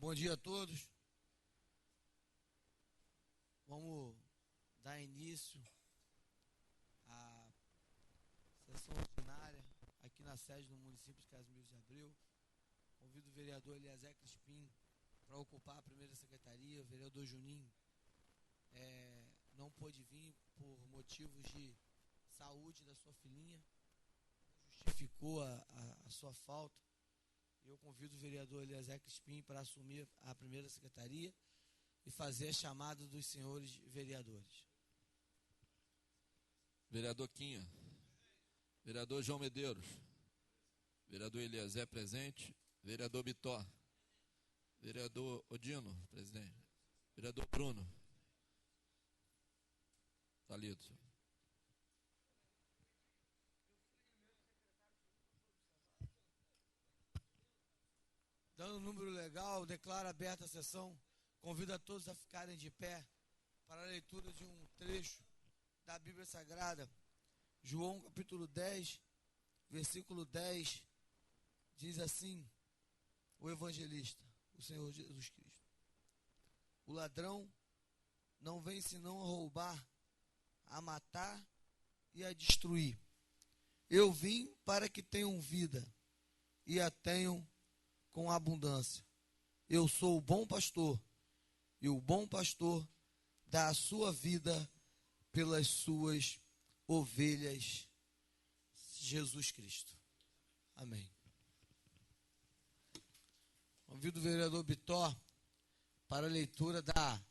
Bom dia a todos. Vamos dar início à sessão ordinária aqui na sede do município de Casimiro de Abreu. Convido o vereador Eliezer Crispim para ocupar a primeira secretaria. O vereador Juninho não pôde vir por motivos de saúde da sua filhinha, justificou a sua falta. Eu convido o vereador Eliezer Crispim para assumir a primeira secretaria e fazer a chamada dos senhores vereadores. Vereador Quinha. Vereador João Medeiros. Vereador Eliezer, presente. Vereador Bitó. Vereador Odino, presidente. Vereador Bruno. Está lido, senhor. Dando o número legal, declaro aberta a sessão. Convido a todos a ficarem de pé para a leitura de um trecho da Bíblia Sagrada. João capítulo 10, versículo 10, diz assim, o evangelista, o Senhor Jesus Cristo: o ladrão não vem senão a roubar, a matar e a destruir. Eu vim para que tenham vida e a tenham com abundância. Eu sou o bom pastor, e o bom pastor dá a sua vida pelas suas ovelhas. Jesus Cristo. Amém. Convido o vereador Bitó para a leitura da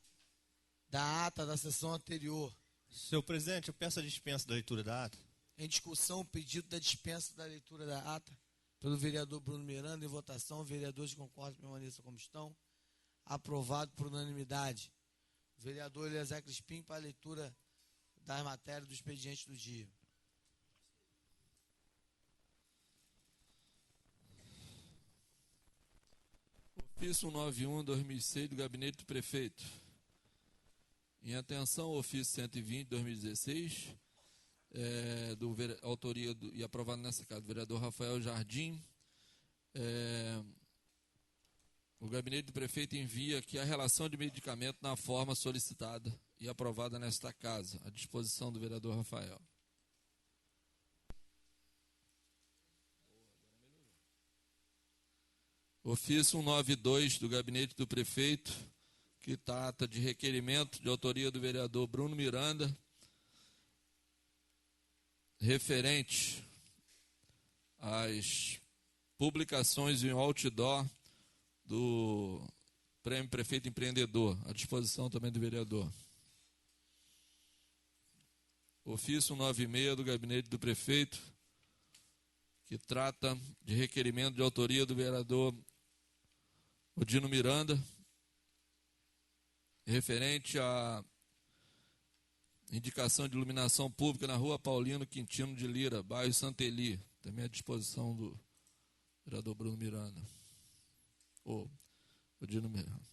ata da sessão anterior. Senhor presidente, eu peço a dispensa da leitura da ata. Em discussão, o pedido da dispensa da leitura da ata pelo vereador Bruno Miranda. Em votação, vereadores que concordam permaneçam como estão. Aprovado por unanimidade. Vereador Eliezer Crispim para a leitura das matérias do expediente do dia. Ofício 191/2006 do Gabinete do Prefeito. Em atenção ao ofício 120/2016, autoria e aprovado nessa casa, do vereador Rafael Jardim. O Gabinete do Prefeito envia aqui a relação de medicamento na forma solicitada e aprovada nesta casa, à disposição do vereador Rafael. Ofício 192 do Gabinete do Prefeito, que trata de requerimento de autoria do vereador Bruno Miranda, referente às publicações em outdoor do Prêmio Prefeito Empreendedor, à disposição também do vereador. Ofício 196 do Gabinete do Prefeito, que trata de requerimento de autoria do vereador Odino Miranda, referente à indicação de iluminação pública na rua Paulino Quintino de Lira, bairro Santeli, também à disposição do vereador Bruno Miranda. Odino Miranda.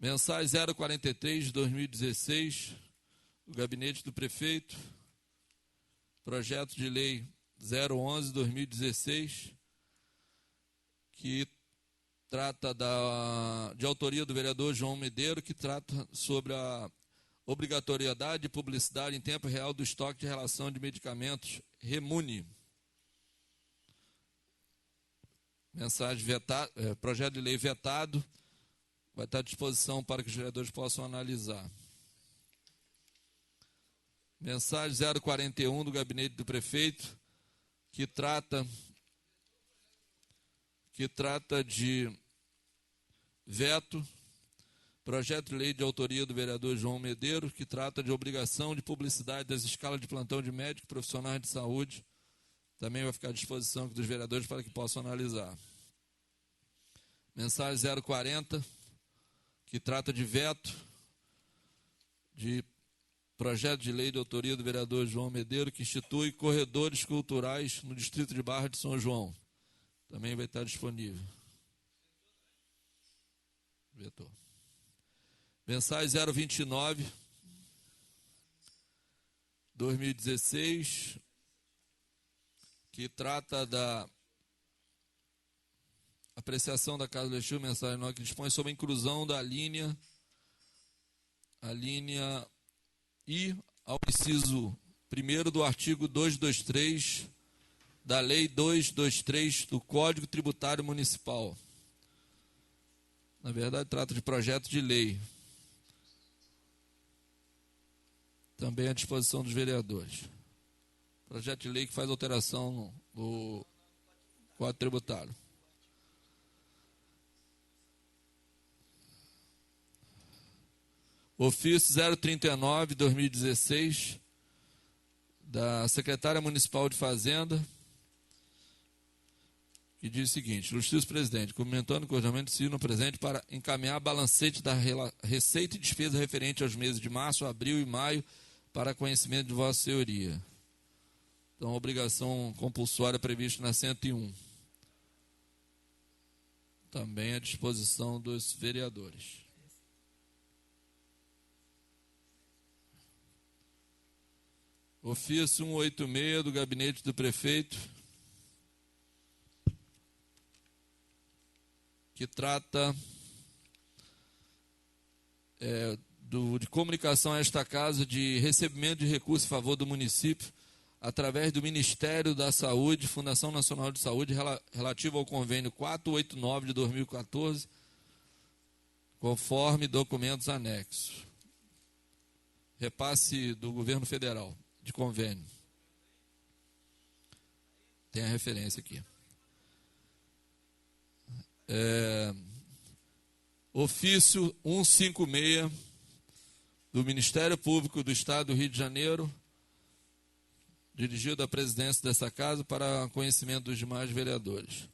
Mensagem 043 de 2016, do Gabinete do Prefeito, projeto de lei 011 de 2016, que trata de autoria do vereador João Medeiros, que trata sobre a obrigatoriedade de publicidade em tempo real do estoque de relação de medicamentos Remune. Mensagem vetada, projeto de lei vetado, vai estar à disposição para que os vereadores possam analisar. Mensagem 041 do Gabinete do Prefeito, que trata de veto, projeto de lei de autoria do vereador João Medeiros, que trata de obrigação de publicidade das escalas de plantão de médicos e profissionais de saúde. Também vai ficar à disposição dos vereadores para que possam analisar. Mensagem 040, que trata de veto, de projeto de lei de autoria do vereador João Medeiros, que institui corredores culturais no distrito de Barra de São João. Também vai estar disponível. Vetor. Mensagem 029, 2016, que trata da apreciação da Casa Legislativa, mensagem nova que dispõe sobre a inclusão da linha I ao inciso 1º do artigo 223 da Lei 223 do Código Tributário Municipal. Na verdade, trata de projeto de lei. Também à disposição dos vereadores. Projeto de lei que faz alteração no Código Tributário. Ofício 039/2016 da Secretária Municipal de Fazenda, que diz o seguinte: Ilustríssimo Presidente, cumprimentando cordialmente o sino presente para encaminhar balancete da receita e despesa referente aos meses de março, abril e maio para conhecimento de Vossa Senhoria. Então, obrigação compulsória prevista na 101. Também à disposição dos vereadores. Ofício 186 do Gabinete do Prefeito, que trata de comunicação a esta casa de recebimento de recursos em favor do município através do Ministério da Saúde, Fundação Nacional de Saúde, relativo ao convênio 489 de 2014, conforme documentos anexos. Repasse do governo federal de convênio. Tem a referência aqui. Ofício 156 do Ministério Público do Estado do Rio de Janeiro, dirigido à presidência dessa casa para conhecimento dos demais vereadores.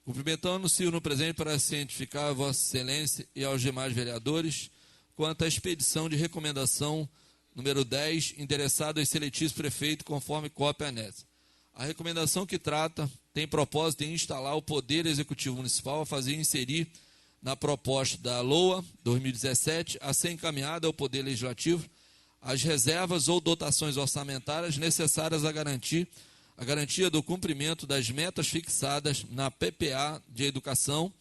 Cumprimentando-se no presente para cientificar a Vossa Excelência e aos demais vereadores quanto à expedição de recomendação número 10, endereçada ao excelentíssimo prefeito, conforme cópia anexa. A recomendação que trata tem propósito em instalar o Poder Executivo Municipal a fazer inserir na proposta da LOA 2017 a ser encaminhada ao Poder Legislativo as reservas ou dotações orçamentárias necessárias a garantia do cumprimento das metas fixadas na PPA de educação,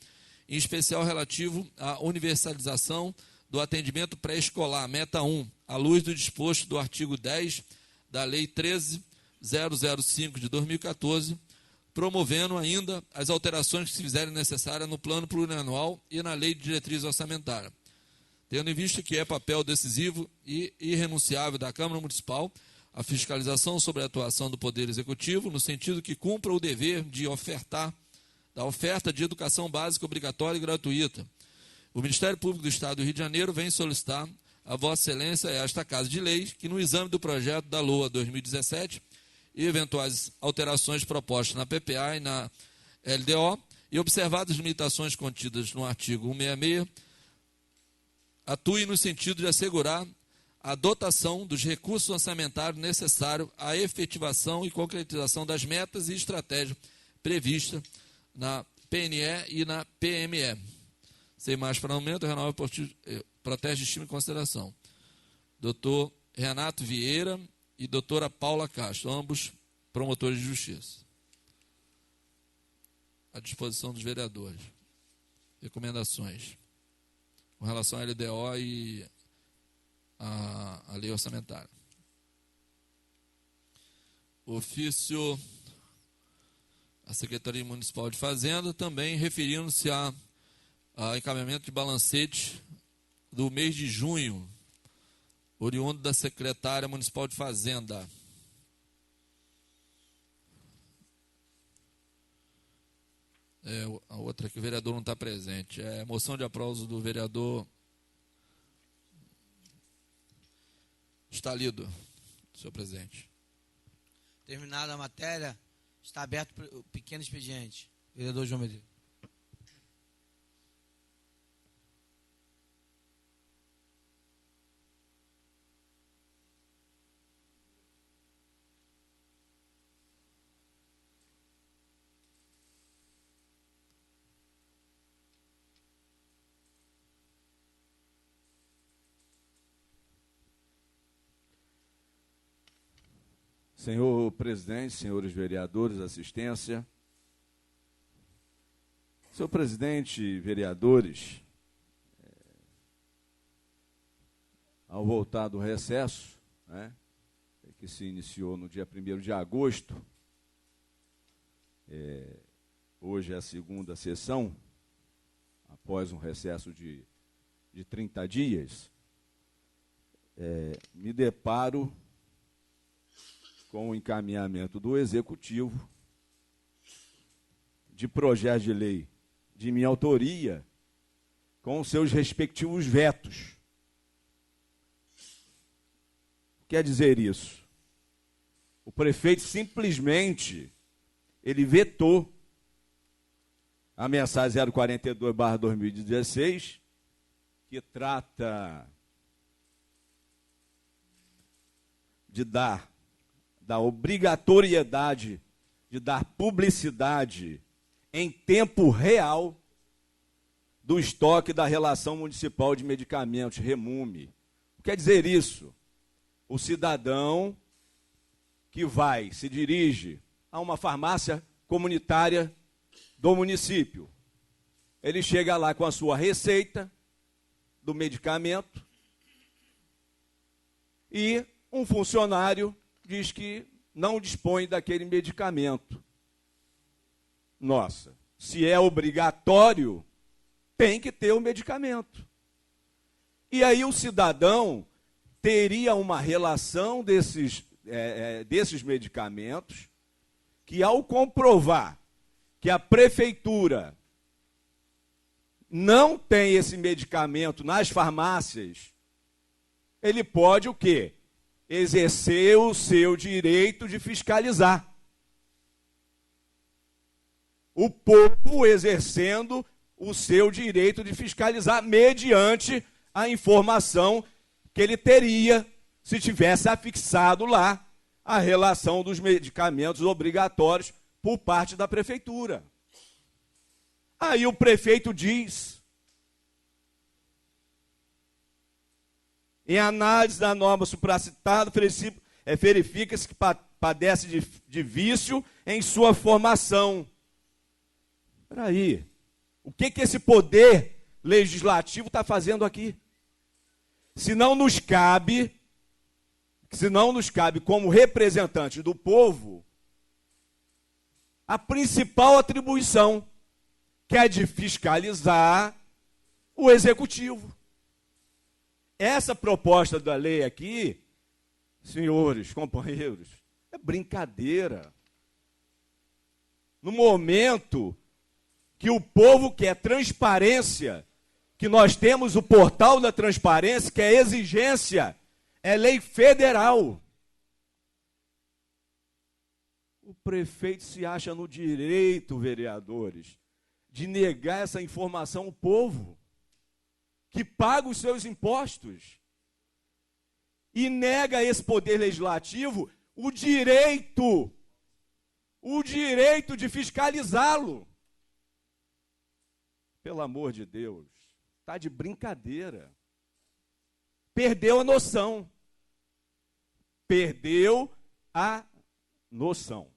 em especial relativo à universalização do atendimento pré-escolar, meta 1, à luz do disposto do artigo 10 da Lei 13.005 de 2014, promovendo ainda as alterações que se fizerem necessárias no plano plurianual e na Lei de Diretriz Orçamentária. Tendo em vista que é papel decisivo e irrenunciável da Câmara Municipal a fiscalização sobre a atuação do Poder Executivo, no sentido que cumpra o dever de da oferta de educação básica obrigatória e gratuita. O Ministério Público do Estado do Rio de Janeiro vem solicitar a Vossa Excelência esta Casa de Leis que, no exame do projeto da LOA 2017 e eventuais alterações propostas na PPA e na LDO, e observadas as limitações contidas no artigo 166, atue no sentido de assegurar a dotação dos recursos orçamentários necessários à efetivação e concretização das metas e estratégias previstas na PNE e na PME. Sem mais para o momento, renova protege de estima e consideração. Dr. Renato Vieira e doutora Paula Castro, ambos promotores de justiça. À disposição dos vereadores. Recomendações com relação à LDO e à lei orçamentária. Ofício à Secretaria Municipal de Fazenda, também referindo-se a encaminhamento de balancete do mês de junho, oriundo da Secretária Municipal de Fazenda. A outra que o vereador não está presente. É moção de aplauso do vereador Estalido, senhor presidente. Terminada a matéria, está aberto o pequeno expediente. Vereador João Medeiros. Senhor presidente, senhores vereadores, assistência, Senhor presidente, vereadores, ao voltar do recesso, né, que se iniciou no dia 1º de agosto, hoje é a segunda sessão, após um recesso de 30 dias, me deparo com o encaminhamento do Executivo de projeto de lei de minha autoria, com seus respectivos vetos. Quer dizer isso? O prefeito simplesmente, ele vetou a mensagem 042/2016, que trata de da obrigatoriedade de dar publicidade em tempo real do estoque da Relação Municipal de Medicamentos, REMUME. Quer dizer isso? O cidadão que se dirige a uma farmácia comunitária do município, ele chega lá com a sua receita do medicamento e um funcionário diz que não dispõe daquele medicamento. Nossa, se é obrigatório, tem que ter o medicamento. E aí o cidadão teria uma relação desses medicamentos que, ao comprovar que a prefeitura não tem esse medicamento nas farmácias, ele pode o quê? Exercer o seu direito de fiscalizar. O povo exercendo o seu direito de fiscalizar mediante a informação que ele teria se tivesse afixado lá a relação dos medicamentos obrigatórios por parte da prefeitura. Aí o prefeito diz, em análise da norma supracitada, verifica-se que padece de vício em sua formação. Espera aí, o que esse poder legislativo está fazendo aqui? Se não nos cabe como representante do povo, a principal atribuição, que é de fiscalizar o executivo. Essa proposta da lei aqui, senhores, companheiros, é brincadeira. No momento que o povo quer transparência, que nós temos o portal da transparência, que é exigência, é lei federal. O prefeito se acha no direito, vereadores, de negar essa informação ao povo, que paga os seus impostos, e nega a esse poder legislativo o direito de fiscalizá-lo. Pelo amor de Deus, está de brincadeira. Perdeu a noção. Perdeu a noção.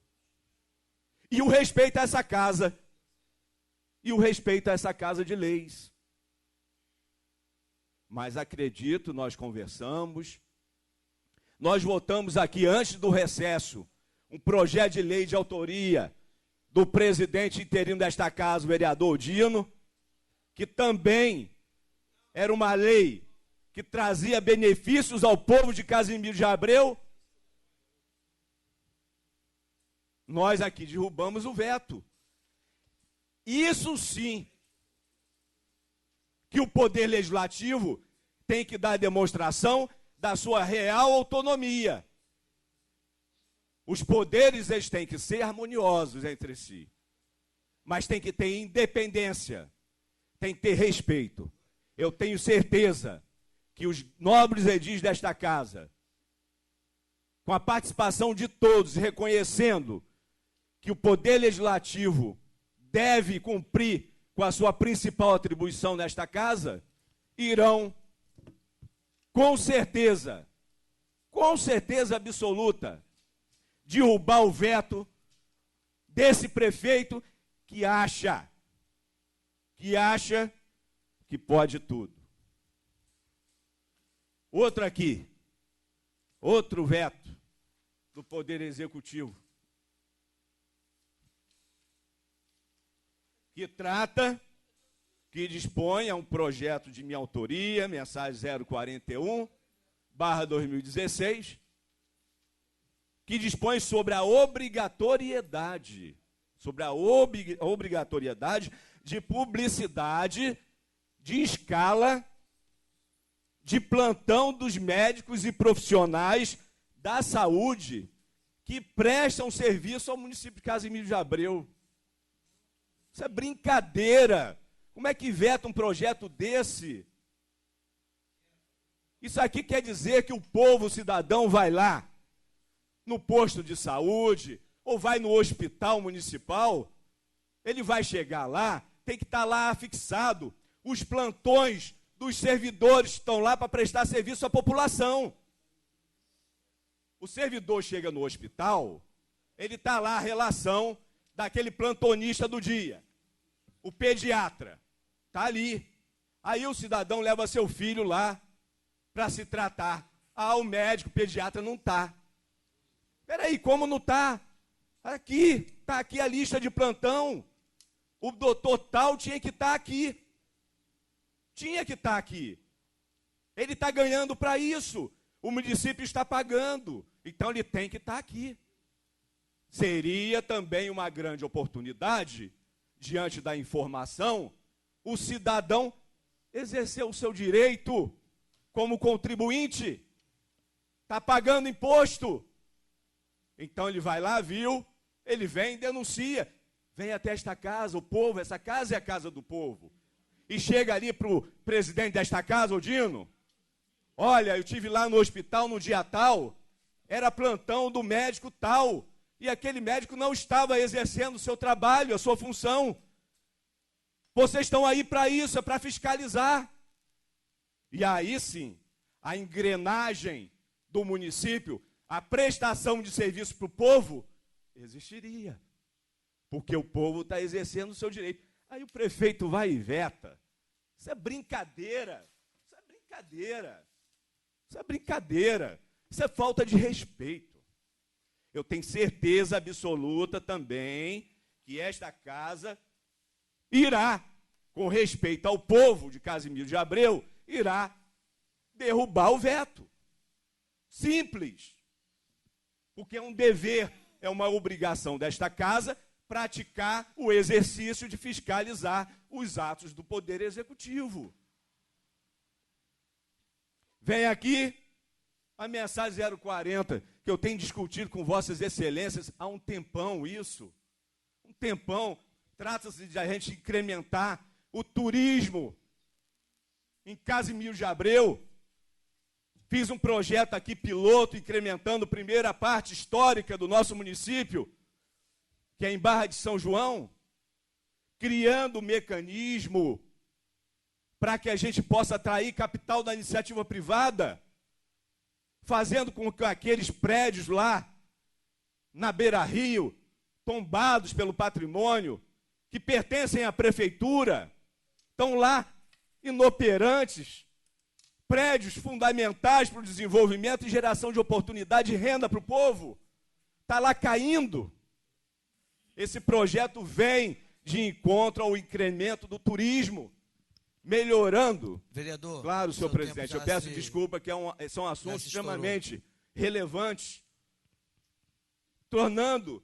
E o respeito a essa casa. E o respeito a essa casa de leis. Mas acredito, nós conversamos, nós votamos aqui antes do recesso um projeto de lei de autoria do presidente interino desta casa, o vereador Dino, que também era uma lei que trazia benefícios ao povo de Casimiro de Abreu. Nós aqui derrubamos o veto. Isso sim, que o poder legislativo tem que dar demonstração da sua real autonomia. Os poderes, eles têm que ser harmoniosos entre si, mas tem que ter independência, tem que ter respeito. Eu tenho certeza que os nobres edis desta casa, com a participação de todos, reconhecendo que o poder legislativo deve cumprir com a sua principal atribuição nesta casa, irão, com certeza absoluta, derrubar o veto desse prefeito que acha que acha que pode tudo. Outro aqui, outro veto do Poder Executivo, que trata, que dispõe a um projeto de minha autoria, mensagem 041/2016, que dispõe sobre a obrigatoriedade, de publicidade de escala de plantão dos médicos e profissionais da saúde que prestam serviço ao município de Casimiro de Abreu. Isso é brincadeira. Como é que veta um projeto desse? Isso aqui quer dizer que o povo, o cidadão, vai lá no posto de saúde ou vai no hospital municipal, ele vai chegar lá, tem que estar lá afixado os plantões dos servidores que estão lá para prestar serviço à população. O servidor chega no hospital, ele está lá a relação daquele plantonista do dia. O pediatra está ali. Aí o cidadão leva seu filho lá para se tratar. Ah, o médico, o pediatra não está. Espera aí, como não está? Aqui, está aqui a lista de plantão. O doutor tal tinha que estar aqui. Tinha que estar aqui. Ele está ganhando para isso. O município está pagando. Então ele tem que estar aqui. Seria também uma grande oportunidade, diante da informação, o cidadão exercer o seu direito como contribuinte. Está pagando imposto. Então ele vai lá, viu? Ele vem e denuncia. Vem até esta casa, o povo, essa casa é a casa do povo. E chega ali para o presidente desta casa, o Dino. Olha, eu estive lá no hospital no dia tal, era plantão do médico tal, e aquele médico não estava exercendo o seu trabalho, a sua função. Vocês estão aí para isso, é para fiscalizar. E aí sim, a engrenagem do município, a prestação de serviço para o povo, existiria. Porque o povo está exercendo o seu direito. Aí o prefeito vai e veta. Isso é brincadeira. Isso é brincadeira. Isso é brincadeira. Isso é falta de respeito. Eu tenho certeza absoluta também que esta casa irá, com respeito ao povo de Casimiro de Abreu, irá derrubar o veto. Simples. Porque é um dever, é uma obrigação desta casa praticar o exercício de fiscalizar os atos do Poder Executivo. Vem aqui a mensagem 040, que eu tenho discutido com vossas excelências há um tempão isso. Um tempão. Trata-se de a gente incrementar o turismo em Casimiro de Abreu. Fiz um projeto aqui piloto, incrementando primeiro a parte histórica do nosso município, que é em Barra de São João, criando um mecanismo para que a gente possa atrair capital da iniciativa privada, fazendo com que aqueles prédios lá, na beira-rio, tombados pelo patrimônio, que pertencem à prefeitura, estão lá inoperantes, prédios fundamentais para o desenvolvimento e geração de oportunidade e renda para o povo, está lá caindo. Esse projeto vem de encontro ao incremento do turismo, melhorando. Vereador, claro, senhor presidente, eu peço desculpa que são assuntos extremamente relevantes, tornando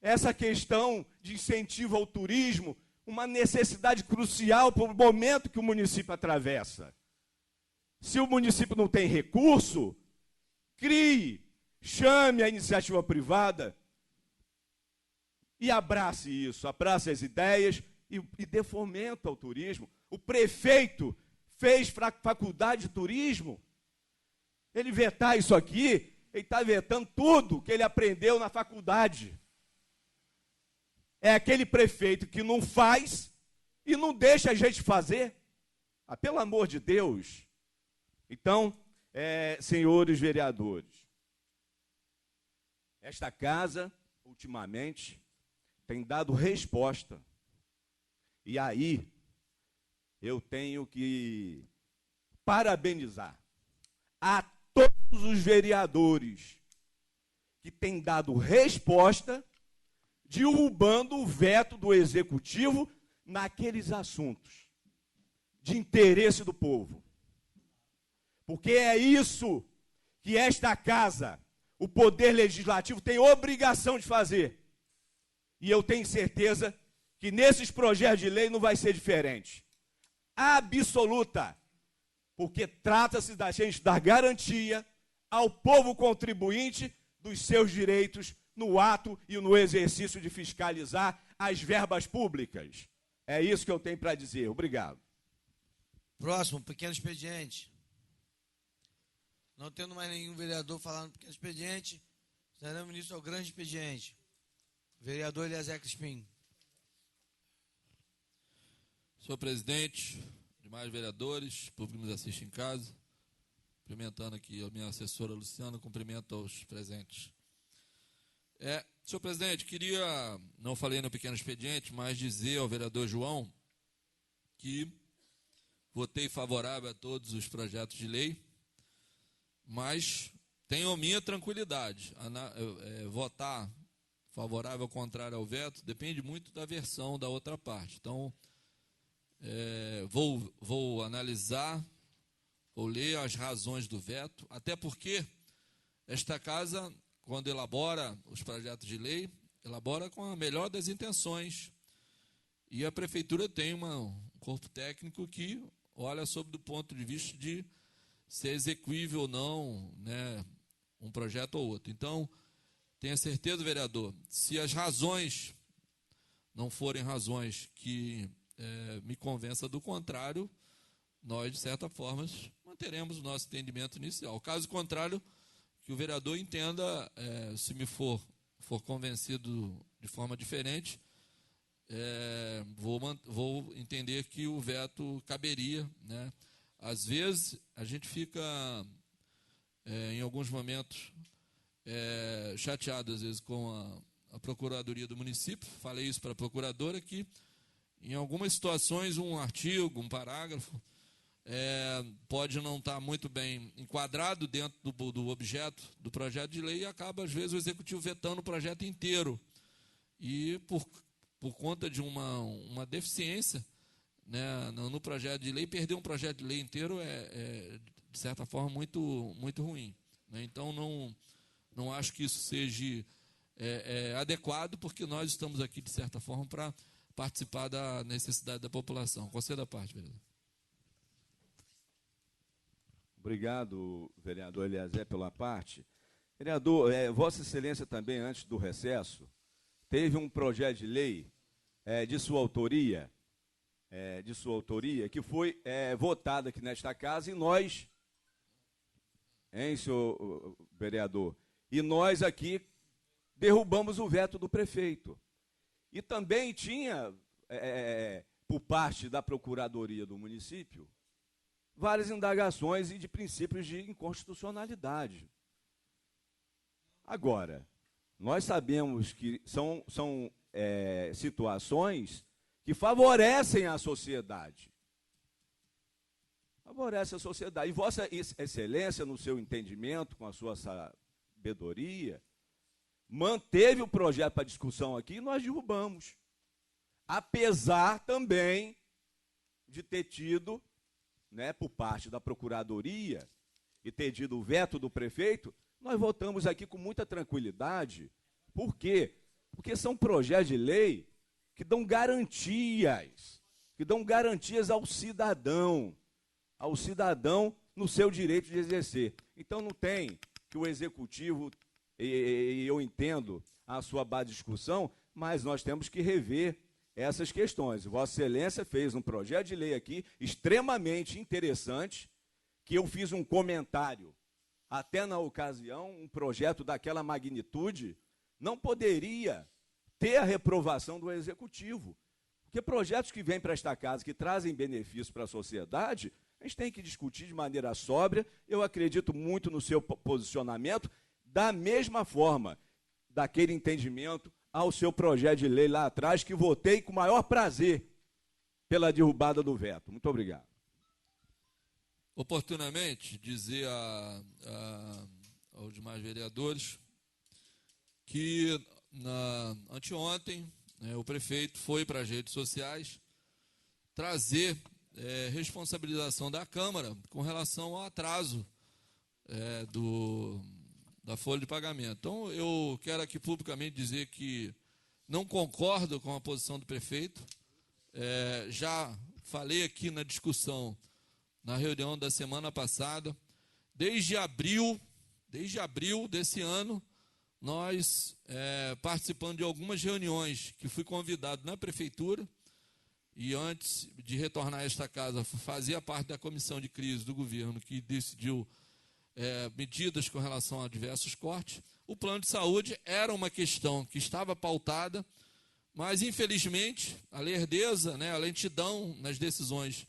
essa questão de incentivo ao turismo uma necessidade crucial para o momento que o município atravessa. Se o município não tem recurso, crie, chame a iniciativa privada e abrace isso, abrace as ideias e dê fomento ao turismo. O prefeito fez faculdade de turismo. Ele vetar isso aqui, ele está vetando tudo que ele aprendeu na faculdade. É aquele prefeito que não faz e não deixa a gente fazer. Ah, pelo amor de Deus. Então, senhores vereadores, esta casa, ultimamente, tem dado resposta. E aí, eu tenho que parabenizar a todos os vereadores que têm dado resposta, derrubando o veto do Executivo naqueles assuntos de interesse do povo. Porque é isso que esta casa, o Poder Legislativo, tem obrigação de fazer. E eu tenho certeza que nesses projetos de lei não vai ser diferente. Absoluta. Porque trata-se da gente dar garantia ao povo contribuinte dos seus direitos no ato e no exercício de fiscalizar as verbas públicas. É isso que eu tenho para dizer. Obrigado. Próximo, pequeno expediente. Não tendo mais nenhum vereador falando pequeno expediente, daremos início ao grande expediente. Vereador Eliezer Crispim. Senhor presidente, demais vereadores, público que nos assiste em casa, cumprimentando aqui a minha assessora Luciana, cumprimento aos presentes. Senhor presidente, queria, não falei no pequeno expediente, mas dizer ao vereador João que votei favorável a todos os projetos de lei, mas tenho a minha tranquilidade. Votar favorável ou contrário ao veto depende muito da versão da outra parte. Então, vou analisar, vou ler as razões do veto, até porque esta casa, quando elabora os projetos de lei, elabora com a melhor das intenções. E a prefeitura tem um corpo técnico que olha sob o ponto de vista de se é execuível ou não, né, um projeto ou outro. Então, tenha certeza, vereador, se as razões não forem razões que me convença do contrário, nós, de certa forma, manteremos o nosso entendimento inicial. Caso contrário, que o vereador entenda, se me for convencido de forma diferente, vou entender que o veto caberia, né? Às vezes, a gente fica, em alguns momentos, chateado, às vezes, com a Procuradoria do município. Falei isso para a Procuradora, que, em algumas situações, um artigo, um parágrafo, pode não estar muito bem enquadrado dentro do objeto do projeto de lei e acaba, às vezes, o Executivo vetando o projeto inteiro. E, por conta de uma deficiência, né, no projeto de lei, perder um projeto de lei inteiro de certa forma, muito, muito ruim. Né? Então, não acho que isso seja adequado, porque nós estamos aqui, de certa forma, para participar da necessidade da população. Conceda a parte, vereador. Obrigado, vereador Eliezer, pela parte. Vereador, Vossa Excelência também, antes do recesso, teve um projeto de lei de sua autoria, que foi votado aqui nesta casa, e nós, senhor vereador, e nós aqui derrubamos o veto do prefeito. E também tinha, por parte da Procuradoria do município, várias indagações e de princípios de inconstitucionalidade. Agora, nós sabemos que são situações que favorecem a sociedade. Favorece a sociedade. E Vossa Excelência, no seu entendimento, com a sua sabedoria, manteve o projeto para discussão aqui e nós derrubamos. Apesar também de ter tido, né, por parte da Procuradoria, e ter tido o veto do prefeito, nós votamos aqui com muita tranquilidade. Por quê? Porque são projetos de lei que dão garantias ao cidadão no seu direito de exercer. Então não tem que o Executivo, e eu entendo a sua base de discussão, mas nós temos que rever essas questões. Vossa Excelência fez um projeto de lei aqui extremamente interessante, que eu fiz um comentário, até na ocasião, um projeto daquela magnitude não poderia ter a reprovação do Executivo. Porque projetos que vêm para esta casa, que trazem benefícios para a sociedade, a gente tem que discutir de maneira sóbria. Eu acredito muito no seu posicionamento, da mesma forma, daquele entendimento ao seu projeto de lei lá atrás, que votei com o maior prazer pela derrubada do veto. Muito obrigado. Oportunamente, dizer aos demais vereadores que anteontem, o prefeito foi para as redes sociais trazer responsabilização da Câmara com relação ao atraso da folha de pagamento. Então, eu quero aqui publicamente dizer que não concordo com a posição do prefeito. Já falei aqui na discussão, na reunião da semana passada, desde abril desse ano, nós participando de algumas reuniões que fui convidado na prefeitura, e antes de retornar a esta casa, fazia parte da comissão de crise do governo que decidiu medidas com relação a diversos cortes. O plano de saúde era uma questão que estava pautada, mas infelizmente a lerdeza, a lentidão nas decisões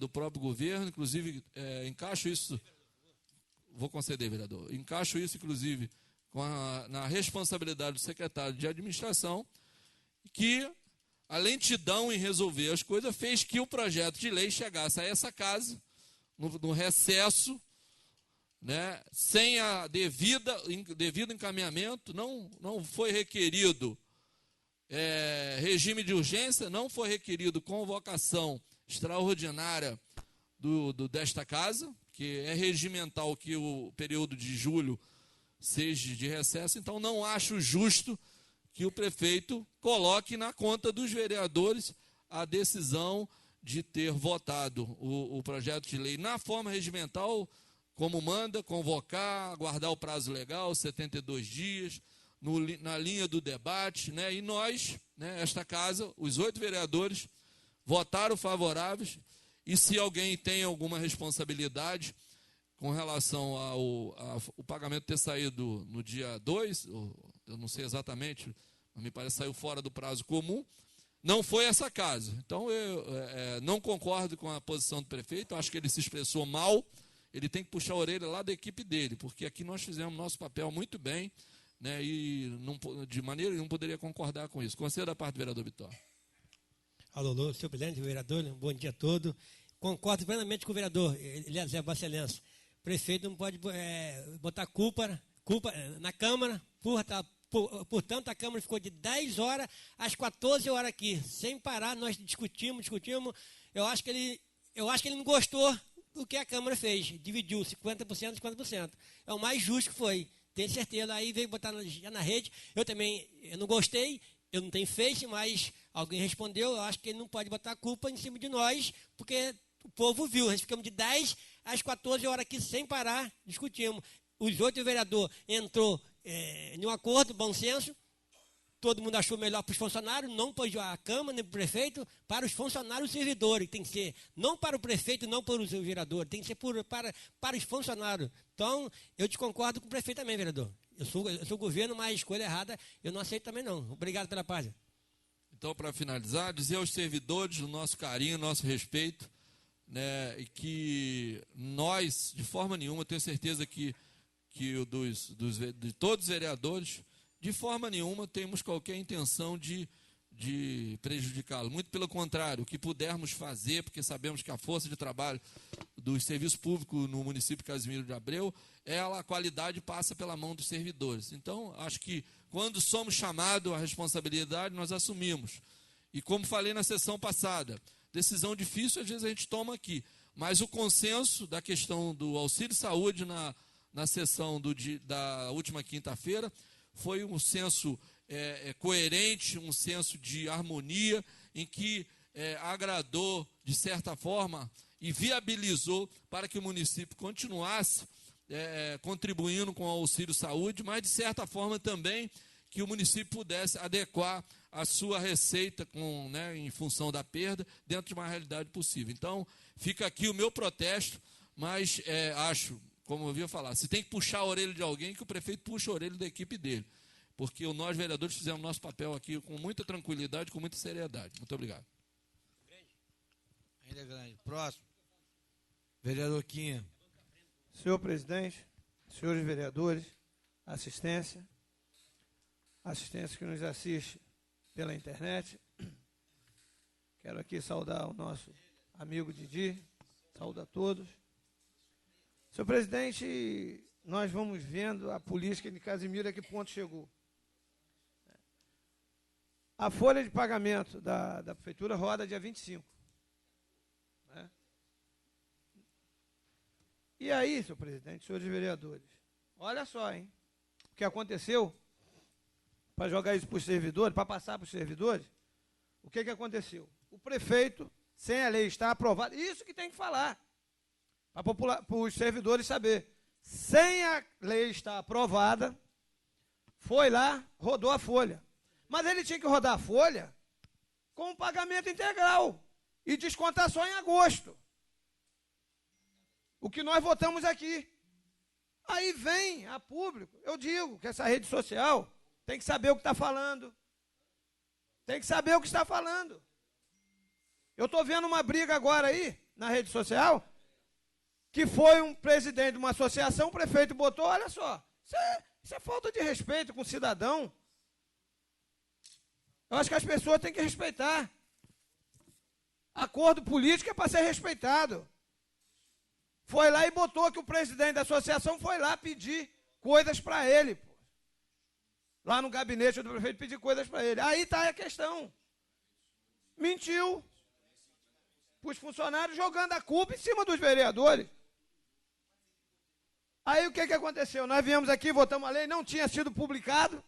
do próprio governo, inclusive encaixo isso, vou conceder, vereador, encaixo isso inclusive na responsabilidade do secretário de administração, que a lentidão em resolver as coisas fez que o projeto de lei chegasse a essa casa, no recesso, sem a devido encaminhamento. Não foi requerido regime de urgência, não foi requerido convocação extraordinária desta casa, que é regimental que o período de julho seja de recesso. Então, não acho justo que o prefeito coloque na conta dos vereadores a decisão de ter votado o projeto de lei na forma regimental, como manda, convocar, aguardar o prazo legal, 72 dias, na linha do debate, e nós, esta casa, os 8 vereadores, votaram favoráveis, e se alguém tem alguma responsabilidade com relação ao pagamento ter saído no dia 2, eu não sei exatamente, mas me parece que saiu fora do prazo comum, não foi essa casa. Então, eu não concordo com a posição do prefeito, acho que ele se expressou mal, ele tem que puxar a orelha lá da equipe dele, porque aqui nós fizemos nosso papel muito bem, e de maneira nenhuma poderia concordar com isso. Concedo a parte do vereador Vitor. Alô, senhor presidente, vereador, bom dia a todos. Concordo plenamente com o vereador Eliezer Vossa Excelência. O prefeito não pode botar culpa na Câmara, portanto, a Câmara ficou de 10 horas às 14 horas aqui, sem parar. Nós discutimos. Eu acho que ele não gostou do que a Câmara fez, dividiu 50%, 50%. É o mais justo que foi, tenho certeza. Aí veio botar já na rede, eu não gostei, eu não tenho Face, mas alguém respondeu. Eu acho que ele não pode botar a culpa em cima de nós, porque o povo viu. Nós ficamos de 10 às 14 horas aqui, sem parar, discutimos. Os 8 vereadores entrou em um acordo, bom senso. Todo mundo achou melhor para os funcionários, não para a Câmara, nem para o prefeito, para os funcionários e servidores. Tem que ser, não para o prefeito, não para os vereadores, tem que ser para os funcionários. Então, eu desconcordo com o prefeito também, vereador. Eu sou governo, mas escolha errada eu não aceito também não. Obrigado pela paz. Então, para finalizar, dizer aos servidores o nosso carinho, o nosso respeito, e que nós, de forma nenhuma, tenho certeza que de todos os vereadores, de forma nenhuma temos qualquer intenção de prejudicá-lo. Muito pelo contrário, o que pudermos fazer, porque sabemos que a força de trabalho do serviço público no município de Casimiro de Abreu, a qualidade passa pela mão dos servidores. Então, acho que quando somos chamados à responsabilidade, nós assumimos. E como falei na sessão passada, decisão difícil às vezes a gente toma aqui, mas o consenso da questão do auxílio saúde na sessão da última quinta-feira foi um senso coerente, um senso de harmonia, em que agradou, de certa forma, e viabilizou para que o município continuasse contribuindo com o auxílio saúde, mas, de certa forma, também que o município pudesse adequar a sua receita em função da perda, dentro de uma realidade possível. Então, fica aqui o meu protesto, mas acho, como eu havia falar, se tem que puxar a orelha de alguém, que o prefeito puxe a orelha da equipe dele. Porque nós, vereadores, fizemos nosso papel aqui com muita tranquilidade, com muita seriedade. Muito obrigado. Ainda é grande. Próximo. Vereador Quinha. Senhor presidente, senhores vereadores, assistência que nos assiste pela internet, Quero aqui saudar o nosso amigo Didi, saúdo a todos. Senhor presidente, nós vamos vendo a política de Casimiro a que ponto chegou. A folha de pagamento da prefeitura roda dia 25. Né? E aí, senhor presidente, senhores vereadores, olha só, hein? O que aconteceu, para jogar isso para os servidores, para passar para os servidores, o que aconteceu? O prefeito, sem a lei estar aprovada, isso que tem que falar, para os servidores saber. Sem a lei estar aprovada, foi lá, rodou a folha. Mas ele tinha que rodar a folha com um pagamento integral e descontar só em agosto. O que nós votamos aqui. Aí vem a público. Eu digo que essa rede social tem que saber o que está falando. Tem que saber o que está falando. Eu estou vendo uma briga agora aí, na rede social, que foi um presidente de uma associação, o prefeito botou, olha só, isso é falta de respeito com o cidadão. Eu acho que as pessoas têm que respeitar. Acordo político é para ser respeitado. Foi lá e botou que o presidente da associação foi lá pedir coisas para ele. Pô. Lá no gabinete do prefeito pedir coisas para ele. Aí está a questão. Mentiu para os funcionários, jogando a culpa em cima dos vereadores. Aí o que aconteceu? Nós viemos aqui, votamos a lei, não tinha sido publicado.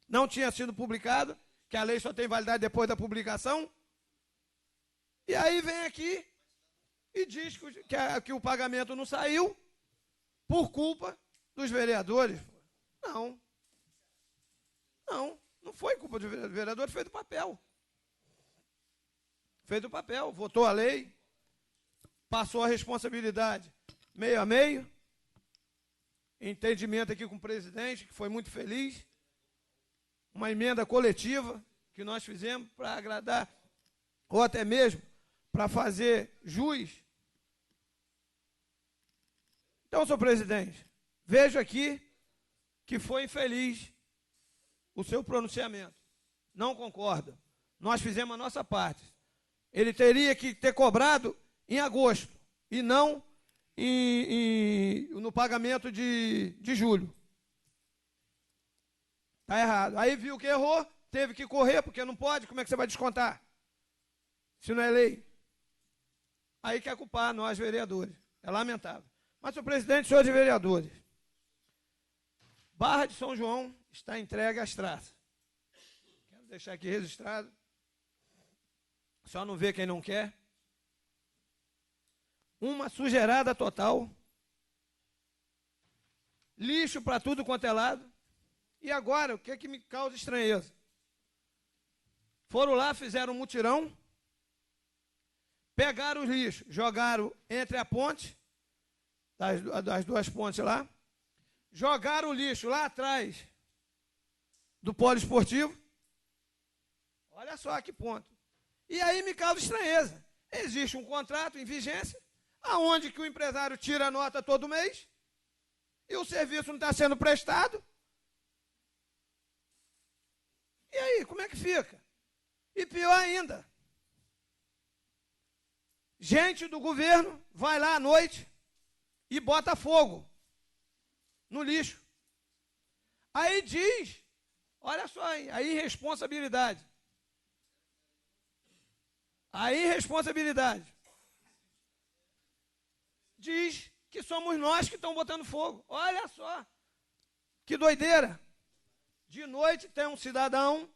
Não tinha sido publicado, que a lei só tem validade depois da publicação. E aí vem aqui e diz que o pagamento não saiu por culpa dos vereadores. Não. Não foi culpa dos vereadores, foi do papel. Fez do papel, votou a lei, passou a responsabilidade meio a meio, entendimento aqui com o presidente, que foi muito feliz, uma emenda coletiva que nós fizemos para agradar, ou até mesmo para fazer jus. Então, senhor presidente, vejo aqui que foi infeliz o seu pronunciamento. Não concordo. Nós fizemos a nossa parte. Ele teria que ter cobrado em agosto e não no pagamento de julho. Está errado. Aí viu que errou, teve que correr, porque não pode, como é que você vai descontar? Se não é lei. Aí quer culpar nós, vereadores. É lamentável. Mas, senhor presidente, senhores vereadores, Barra de São João está entregue às traças. Quero deixar aqui registrado. Só não vê quem não quer. Uma sujeirada total. Lixo para tudo quanto é lado. E agora, o que é que me causa estranheza? Foram lá, fizeram um mutirão, pegaram os lixos, jogaram entre a ponte, das duas pontes lá, jogaram o lixo lá atrás do polo esportivo. Olha só que ponto. E aí me causa estranheza. Existe um contrato em vigência, aonde que o empresário tira a nota todo mês, e o serviço não está sendo prestado. E aí, como é que fica? E pior ainda, gente do governo vai lá à noite e bota fogo no lixo. Aí diz, olha só, aí, a irresponsabilidade. A irresponsabilidade. Diz que somos nós que estamos botando fogo. Olha só, que doideira. De noite tem um cidadão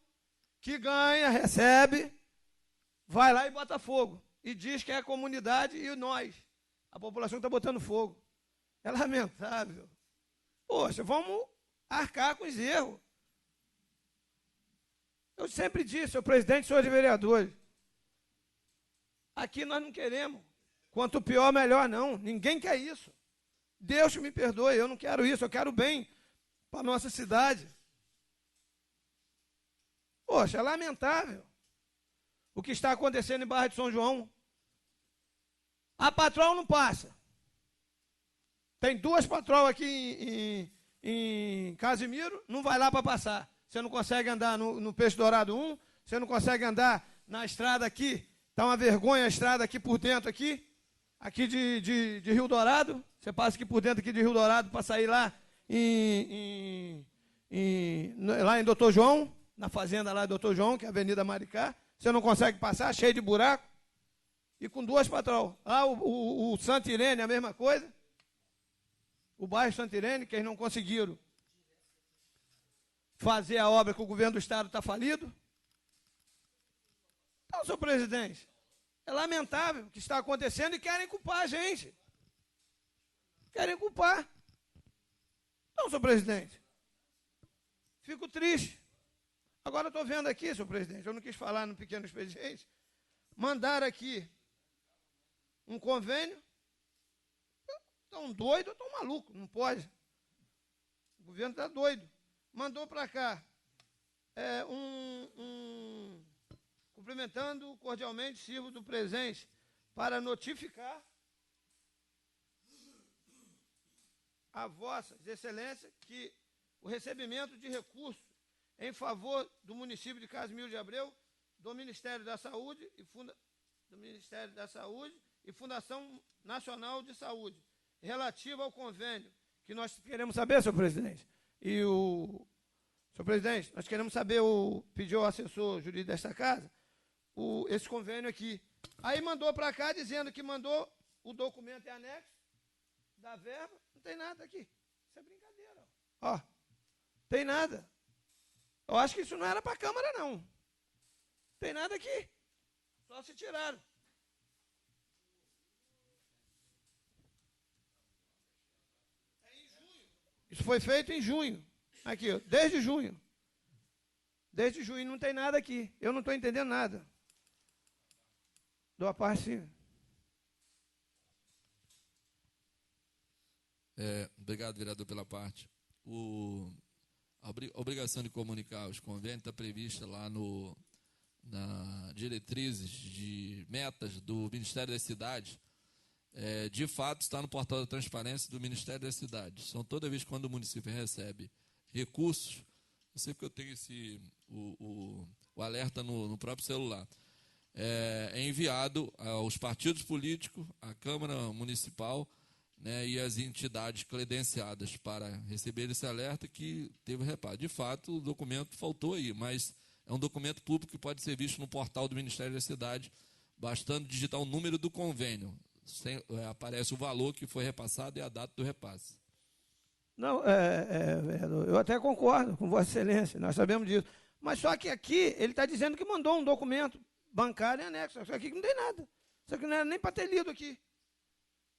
que ganha, recebe, vai lá e bota fogo. E diz que é a comunidade e nós, a população que está botando fogo. É lamentável. Poxa, vamos arcar com os erros. Eu sempre disse, senhor presidente, senhores vereadores, aqui nós não queremos. Quanto pior, melhor não. Ninguém quer isso. Deus me perdoe, eu não quero isso. Eu quero bem para a nossa cidade. Poxa, é lamentável o que está acontecendo em Barra de São João. A patrol não passa. Tem duas patrol aqui em Casimiro, não vai lá para passar. Você não consegue andar no Peixe Dourado 1, você não consegue andar na estrada aqui, está uma vergonha a estrada aqui por dentro, aqui de Rio Dourado. Você passa aqui por dentro aqui de Rio Dourado para sair lá lá em Doutor João, na fazenda lá de Doutor João, que é a Avenida Maricá. Você não consegue passar, cheio de buraco. E com 2 patrol. Lá o Santa Irene, a mesma coisa. O bairro Santa Irene, que eles não conseguiram fazer a obra que o governo do Estado está falido. Então, senhor presidente, é lamentável o que está acontecendo e querem culpar a gente. Querem culpar. Então, senhor presidente, fico triste. Agora eu estou vendo aqui, senhor presidente, eu não quis falar no pequeno expediente, mandar aqui um convênio. Estão doidos ou estão malucos? Não pode. O governo está doido. Mandou para cá cumprimentando cordialmente, sirvo do presente para notificar a vossas excelências que o recebimento de recursos em favor do município de Casimiro de Abreu, do Ministério da Saúde e Fundação Nacional de Saúde, relativo ao convênio, que nós queremos saber, senhor presidente. Senhor presidente, nós queremos saber, pediu ao assessor jurídico desta casa, esse convênio aqui. Aí mandou para cá dizendo que mandou o documento em anexo da verba, não tem nada aqui. Isso é brincadeira. Ó, tem nada. Eu acho que isso não era para a Câmara, não. Não tem nada aqui. Só se tiraram. Isso foi feito em junho. Aqui, ó, desde junho. Desde junho não tem nada aqui. Eu não estou entendendo nada. Dou a parte, sim. Obrigado, vereador, pela parte. A obrigação de comunicar os convênios está prevista lá na diretrizes de metas do Ministério das Cidades. De fato, está no portal da transparência do Ministério das Cidades. São toda vez quando o município recebe recursos, eu sei porque eu tenho o alerta no próprio celular, é enviado aos partidos políticos, à Câmara Municipal, né, e às entidades credenciadas para receber esse alerta que teve reparo. De fato, o documento faltou aí, mas é um documento público que pode ser visto no portal do Ministério da Cidade, bastando digitar o número do convênio. Aparece o valor que foi repassado e a data do repasse. Não, eu até concordo com Vossa Excelência, nós sabemos disso. Mas só que aqui ele está dizendo que mandou um documento bancário em anexo. Isso aqui não tem nada. Isso aqui não era nem para ter lido aqui.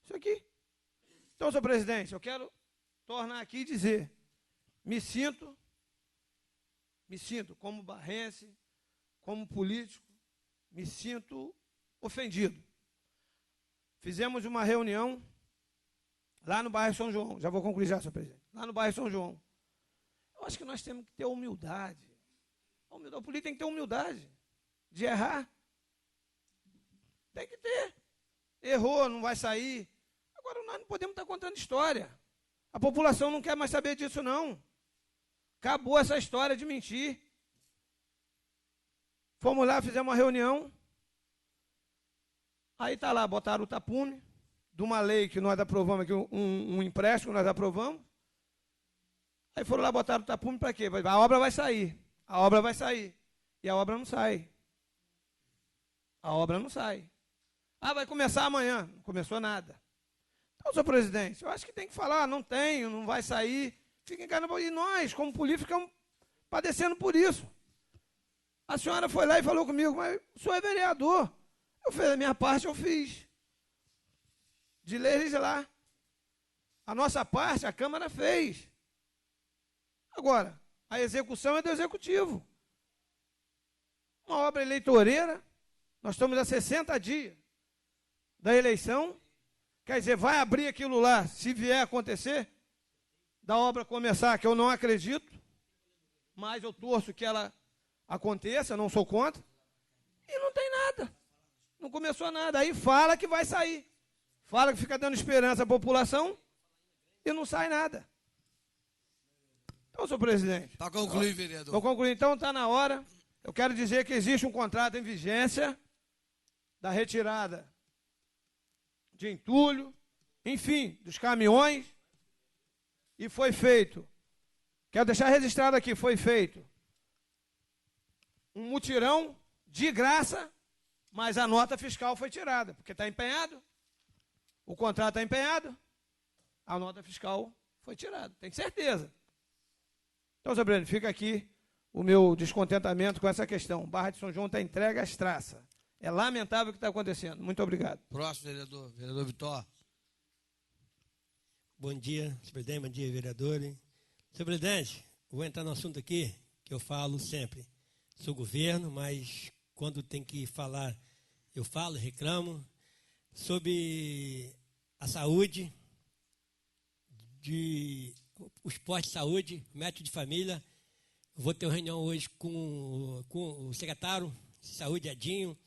Isso aqui. Então, senhor presidente, eu quero tornar aqui e dizer, me sinto como barrense, como político, me sinto ofendido. Fizemos uma reunião lá no bairro São João. Já vou concluir já, senhor presidente. Lá no bairro São João. Eu acho que nós temos que ter humildade. O político tem que ter humildade de errar. Tem que ter. Errou, não vai sair. Agora nós não podemos estar contando história. A população não quer mais saber disso, não. Acabou essa história de mentir. Fomos lá, fizemos uma reunião. Aí está lá, botaram o tapume de uma lei que nós aprovamos aqui, um empréstimo que nós aprovamos. Aí foram lá, botaram o tapume para quê? A obra vai sair. A obra vai sair. E a obra não sai. A obra não sai. Ah, vai começar amanhã. Não começou nada. Então, senhor presidente, eu acho que tem que falar, não tenho, não vai sair. Fica em casa. E nós, como políticos, ficamos padecendo por isso. A senhora foi lá e falou comigo, mas o senhor é vereador. Eu fiz a minha parte, eu fiz. De legislar. A nossa parte, a Câmara fez. Agora, a execução é do Executivo. Uma obra eleitoreira, nós estamos a 60 dias da eleição, quer dizer, vai abrir aquilo lá, se vier a acontecer, da obra começar, que eu não acredito, mas eu torço que ela aconteça, não sou contra, e não tem nada. Não começou nada. Aí fala que vai sair. Fala que fica dando esperança à população e não sai nada. Então, senhor presidente. Para concluir, vereador. Vou concluir. Então, está na hora Eu quero dizer que existe um contrato em vigência da retirada de entulho, enfim, dos caminhões, e foi feito, quero deixar registrado aqui, foi feito um mutirão de graça, mas a nota fiscal foi tirada, porque está empenhado, o contrato está empenhado, a nota fiscal foi tirada, tem certeza. Então, Zé Breno, fica aqui o meu descontentamento com essa questão. Barra de São João está entregue às traças. É lamentável o que está acontecendo. Muito obrigado. Próximo, vereador. Vereador Vitor. Bom dia, senhor presidente, bom dia, vereadores. Senhor presidente, vou entrar no assunto aqui que eu falo sempre. Sou governo, mas quando tem que falar, eu falo, reclamo, sobre a saúde, os postos de saúde, médico de família. Vou ter uma reunião hoje com o secretário de saúde, Edinho,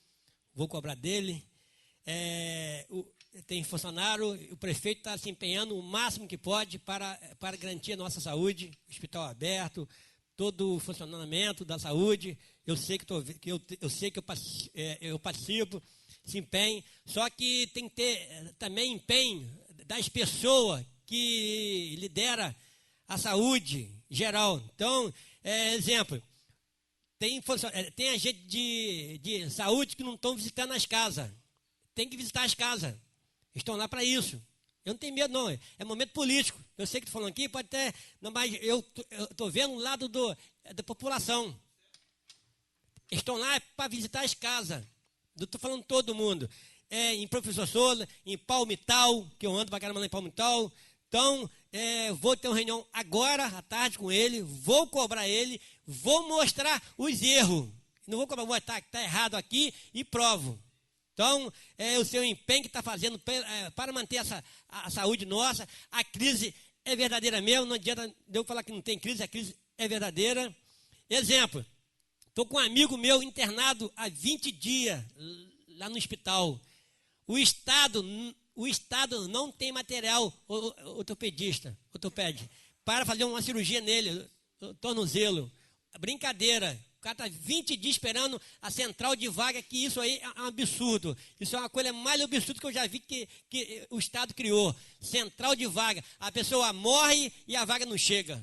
vou cobrar dele. Tem funcionário, o prefeito está se empenhando o máximo que pode para garantir a nossa saúde, hospital aberto, todo o funcionamento da saúde. Eu sei eu participo, se empenho, só que tem que ter também empenho das pessoas que lidera a saúde geral. Então, exemplo, tem agente de saúde que não estão visitando as casas. Tem que visitar as casas. Estão lá para isso. Eu não tenho medo, não. É momento político. Eu sei que estou falando aqui, pode até. Não, mas eu estou vendo o lado da população. Estão lá para visitar as casas. Não estou falando todo mundo. Em Professor Souza, em Palmital, que eu ando para caramba lá em Palmital. Então, vou ter uma reunião agora, à tarde, com ele. Vou cobrar ele. Vou mostrar os erros. Não vou cobrar, vou estar errado aqui e provo. Então, o seu empenho que está fazendo para manter a saúde nossa. A crise é verdadeira mesmo, não adianta eu falar que não tem crise, a crise é verdadeira. Exemplo, estou com um amigo meu internado há 20 dias lá no hospital. O Estado não tem material ortopédico para fazer uma cirurgia nele, tornozelo. Brincadeira. O cara está 20 dias esperando a central de vaga, que isso aí é um absurdo. Isso é uma coisa mais absurda que eu já vi que o Estado criou. Central de vaga. A pessoa morre e a vaga não chega.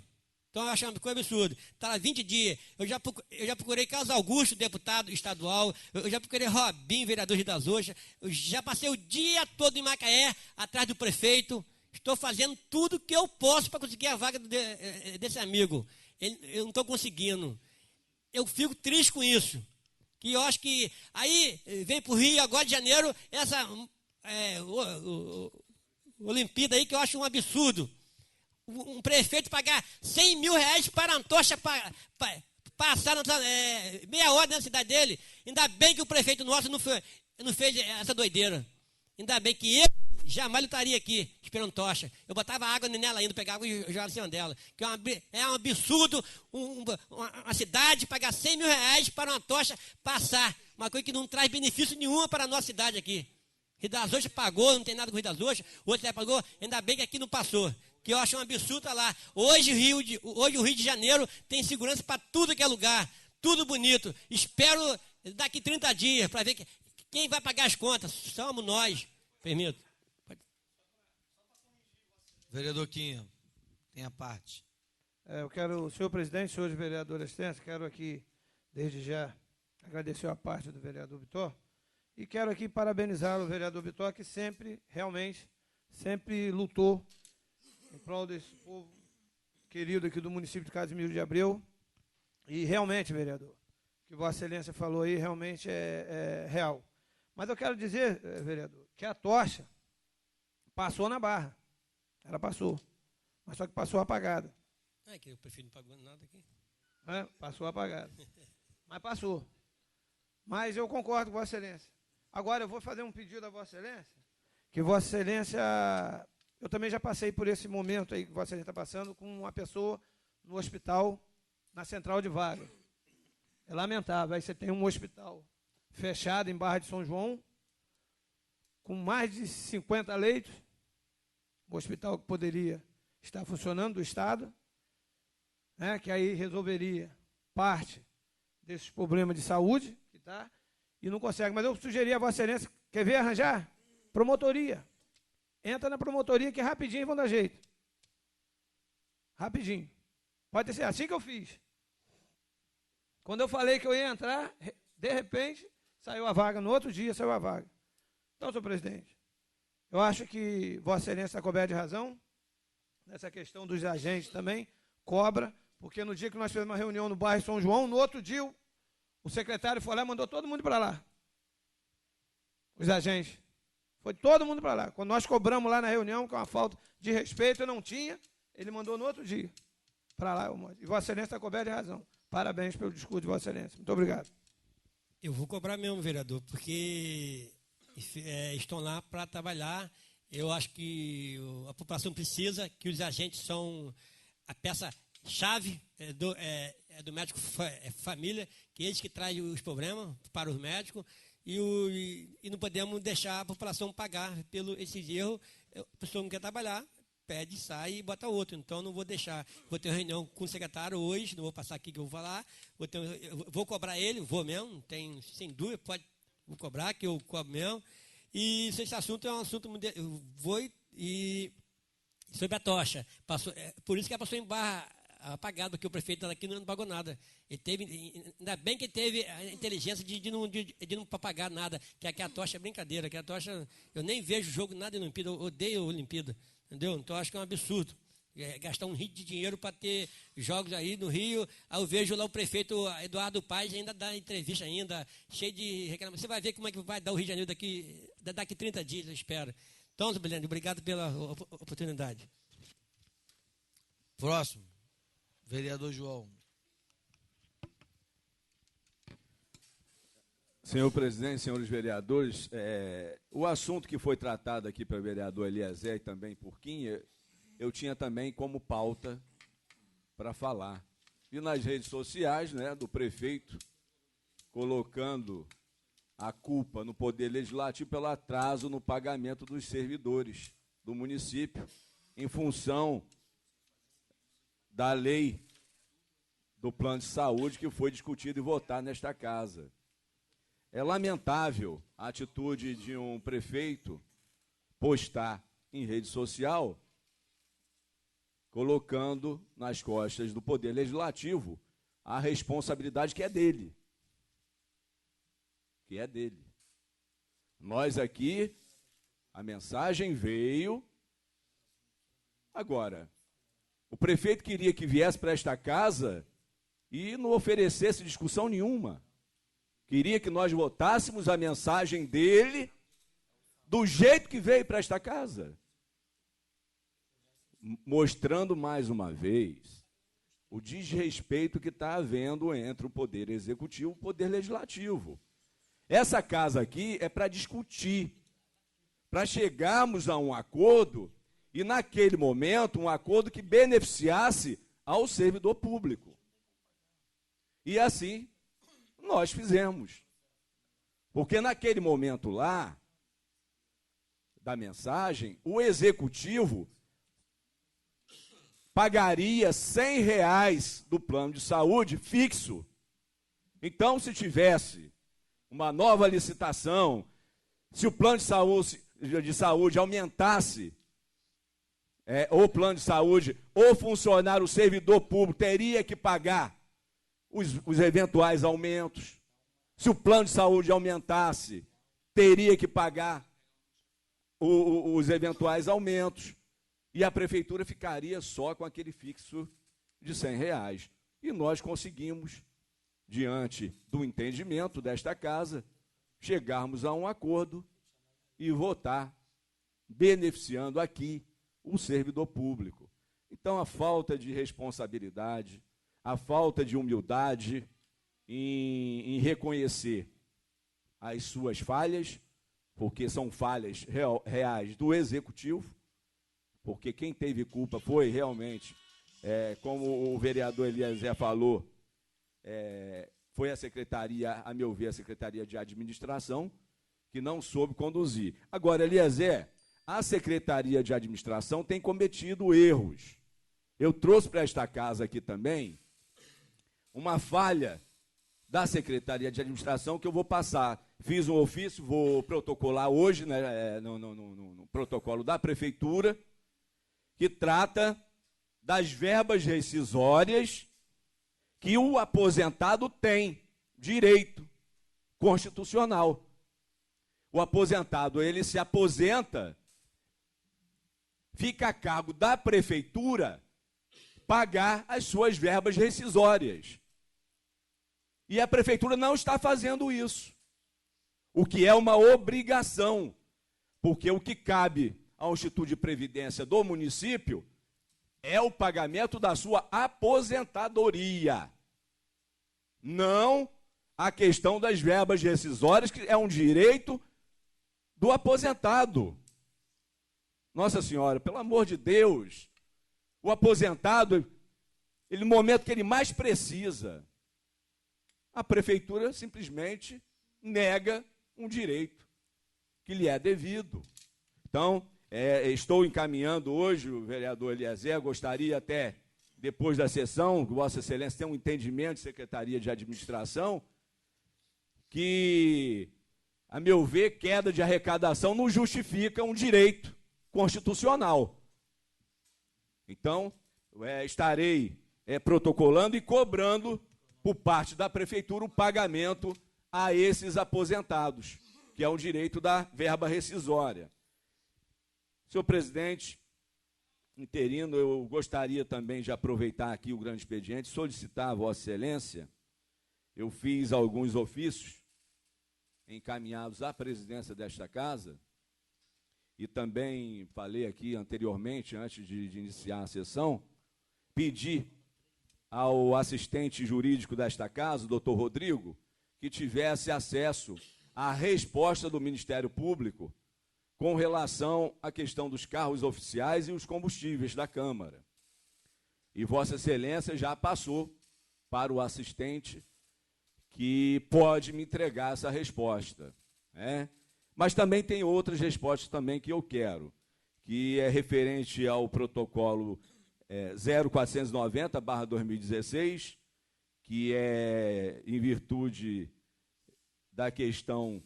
Então eu acho uma coisa absurda. Está lá 20 dias. Eu já procurei Carlos Augusto, deputado estadual. Eu já procurei Robinho, vereador de das Ostras. Eu já passei o dia todo em Macaé, atrás do prefeito. Estou fazendo tudo o que eu posso para conseguir a vaga desse amigo. Eu não estou conseguindo. Eu fico triste com isso. Que eu acho que aí vem para o Rio agora de janeiro essa Olimpíada aí que eu acho um absurdo. Um prefeito pagar 100 mil reais para a Antocha passar meia hora na cidade dele. Ainda bem que o prefeito nosso não fez essa doideira. Ainda bem que eu jamais estaria aqui esperando tocha. Eu botava água nela ainda, pegava e jogava em cima dela. Que é um absurdo uma cidade pagar 100 mil reais para uma tocha passar. Uma coisa que não traz benefício nenhum para a nossa cidade aqui. Rio das Ostras pagou, não tem nada com o Rio das Ostras. O outro já pagou, ainda bem que aqui não passou. Que eu acho um absurdo lá. Hoje o Rio de Janeiro tem segurança para tudo que é lugar. Tudo bonito. Espero daqui 30 dias para ver quem vai pagar as contas. Somos nós. Permito. Vereador Quinha, tem a parte. Senhor presidente, senhores vereadores extensos, quero aqui, desde já, agradecer a parte do vereador Vitor e quero aqui parabenizar o vereador Vitor, que realmente, sempre lutou em prol desse povo querido aqui do município de Casimiro de Abreu. E realmente, vereador, o que Vossa Excelência falou aí realmente é real. Mas eu quero dizer, vereador, que a tocha passou na barra. Ela passou, mas só que passou apagada. Que o prefeito não pagou nada aqui. Passou apagada. Mas passou. Mas eu concordo com Vossa Excelência. Agora eu vou fazer um pedido a Vossa Excelência, que Vossa Excelência, eu também já passei por esse momento aí que Vossa Excelência está passando com uma pessoa no hospital, na central de vaga. É lamentável. Aí você tem um hospital fechado em Barra de São João, com mais de 50 leitos, um hospital que poderia estar funcionando do Estado, que aí resolveria parte desses problemas de saúde, que tá, e não consegue. Mas eu sugeri a Vossa Excelência, quer ver arranjar? Promotoria. Entra na promotoria que rapidinho vão dar jeito. Rapidinho. Pode ter sido assim que eu fiz. Quando eu falei que eu ia entrar, de repente, saiu a vaga. No outro dia, saiu a vaga. Então, senhor presidente, eu acho que Vossa Excelência está coberta de razão. Nessa questão dos agentes também, cobra, porque no dia que nós fizemos uma reunião no bairro São João, no outro dia, o secretário foi lá e mandou todo mundo para lá. Os agentes. Foi todo mundo para lá. Quando nós cobramos lá na reunião, que é uma falta de respeito, eu não tinha, ele mandou no outro dia para lá. E Vossa Excelência está coberta de razão. Parabéns pelo discurso de Vossa Excelência. Muito obrigado. Eu vou cobrar mesmo, vereador, porque estão lá para trabalhar. Eu acho que a população precisa, que os agentes são a peça-chave do médico família, que eles que trazem os problemas para os médicos, e não podemos deixar a população pagar pelo esses erros. A pessoa não quer trabalhar, pede, sai e bota outro. Então, não vou deixar. Vou ter uma reunião com o secretário hoje, não vou passar aqui que eu vou falar. Vou cobrar ele, vou mesmo, tem, sem dúvida, vou cobrar, que eu cobro mesmo. E esse assunto é um assunto muito. Eu vou e sobre a tocha. Por isso que ela passou em barra apagada, porque o prefeito daqui não pagou nada. Ainda bem que ele teve a inteligência de não pagar nada, que a tocha é brincadeira, que a tocha. Eu nem vejo jogo nada em Olimpíada, eu odeio a Olimpíada. Entendeu? Então acho que é um absurdo. Gastar um rio de dinheiro para ter jogos aí no Rio. Aí eu vejo lá o prefeito Eduardo Paes ainda dá entrevista ainda, cheio de reclamação. Você vai ver como é que vai dar o Rio de Janeiro daqui 30 dias, eu espero. Então, senhor Brilhante, obrigado pela oportunidade. Próximo, vereador João. Senhor presidente, senhores vereadores, o assunto que foi tratado aqui pelo vereador Eliezer e também por Quinha, eu tinha também como pauta para falar. E nas redes sociais, né, do prefeito, colocando a culpa no Poder Legislativo pelo atraso no pagamento dos servidores do município, em função da lei do plano de saúde que foi discutido e votado nesta casa. É lamentável a atitude de um prefeito postar em rede social, colocando nas costas do Poder Legislativo a responsabilidade que é dele. Que é dele. Nós aqui, a mensagem veio. Agora, o prefeito queria que viesse para esta casa e não oferecesse discussão nenhuma. Queria que nós votássemos a mensagem dele do jeito que veio para esta casa. Mostrando mais uma vez o desrespeito que está havendo entre o Poder Executivo e o Poder Legislativo. Essa casa aqui é para discutir, para chegarmos a um acordo, e naquele momento um acordo que beneficiasse ao servidor público. E assim nós fizemos. Porque naquele momento lá, da mensagem, o Executivo pagaria R$100 do plano de saúde fixo. Então, se tivesse uma nova licitação, se o plano de saúde aumentasse, ou o plano de saúde, ou funcionário, o servidor público teria que pagar os eventuais aumentos. Se o plano de saúde aumentasse, teria que pagar os eventuais aumentos. E a prefeitura ficaria só com aquele fixo de R$100. E nós conseguimos, diante do entendimento desta casa, chegarmos a um acordo e votar, beneficiando aqui o servidor público. Então, a falta de responsabilidade, a falta de humildade em reconhecer as suas falhas, porque são falhas reais do Executivo, porque quem teve culpa foi realmente, como o vereador Eliezer falou, foi a secretaria, a meu ver, a Secretaria de Administração, que não soube conduzir. Agora, Eliezer, a Secretaria de Administração tem cometido erros. Eu trouxe para esta casa aqui também uma falha da Secretaria de Administração, que eu vou passar. Fiz um ofício, vou protocolar hoje, né, no protocolo da Prefeitura, que trata das verbas rescisórias que o aposentado tem direito constitucional. O aposentado, ele se aposenta, fica a cargo da Prefeitura pagar as suas verbas rescisórias. E a Prefeitura não está fazendo isso, o que é uma obrigação, porque o que cabe ao Instituto de Previdência do município é o pagamento da sua aposentadoria, não a questão das verbas rescisórias, que é um direito do aposentado. Nossa Senhora, pelo amor de Deus, o aposentado, ele, no momento que ele mais precisa, a Prefeitura simplesmente nega um direito que lhe é devido. Então, estou encaminhando hoje, o vereador Eliezer, gostaria até, depois da sessão, que Vossa Excelência tenha um entendimento de Secretaria de Administração, que, a meu ver, queda de arrecadação não justifica um direito constitucional. Então, estarei protocolando e cobrando, por parte da Prefeitura, o pagamento a esses aposentados, que é um direito da verba rescisória. Senhor presidente interino, eu gostaria também de aproveitar aqui o grande expediente, solicitar a Vossa Excelência, eu fiz alguns ofícios encaminhados à presidência desta casa, e também falei aqui anteriormente, antes de iniciar a sessão, pedi ao assistente jurídico desta casa, o doutor Rodrigo, que tivesse acesso à resposta do Ministério Público com relação à questão dos carros oficiais e os combustíveis da Câmara. E Vossa Excelência já passou para o assistente que pode me entregar essa resposta, né? Mas também tem outras respostas também que eu quero, que é referente ao protocolo 0490/2016, que é em virtude da questão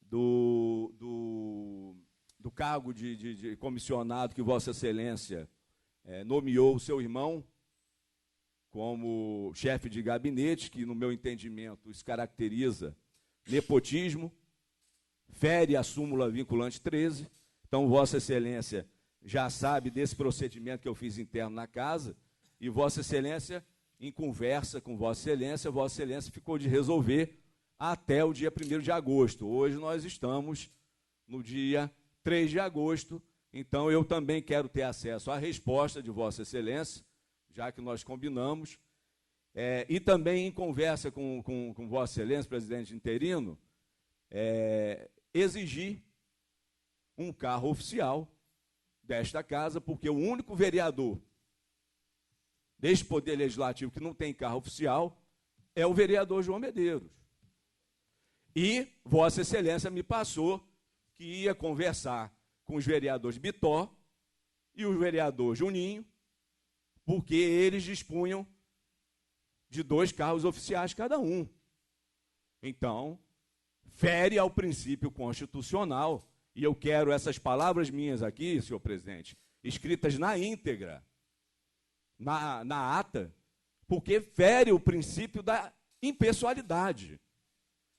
do cargo de comissionado que Vossa Excelência nomeou o seu irmão como chefe de gabinete, que, no meu entendimento, isso caracteriza nepotismo, fere a súmula vinculante 13. Então, Vossa Excelência já sabe desse procedimento que eu fiz interno na casa, e Vossa Excelência, em conversa com Vossa Excelência ficou de resolver até o dia 1º de agosto. Hoje nós estamos no dia 3 de agosto, então eu também quero ter acesso à resposta de Vossa Excelência, já que nós combinamos, e também em conversa com Vossa Excelência, presidente interino, exigir um carro oficial desta casa, porque o único vereador deste Poder Legislativo que não tem carro oficial é o vereador João Medeiros. E Vossa Excelência me passou que ia conversar com os vereadores Bitó e o vereador Juninho, porque eles dispunham de 2 carros oficiais cada um. Então, fere ao princípio constitucional, e eu quero essas palavras minhas aqui, senhor presidente, escritas na íntegra, na ata, porque fere o princípio da impessoalidade.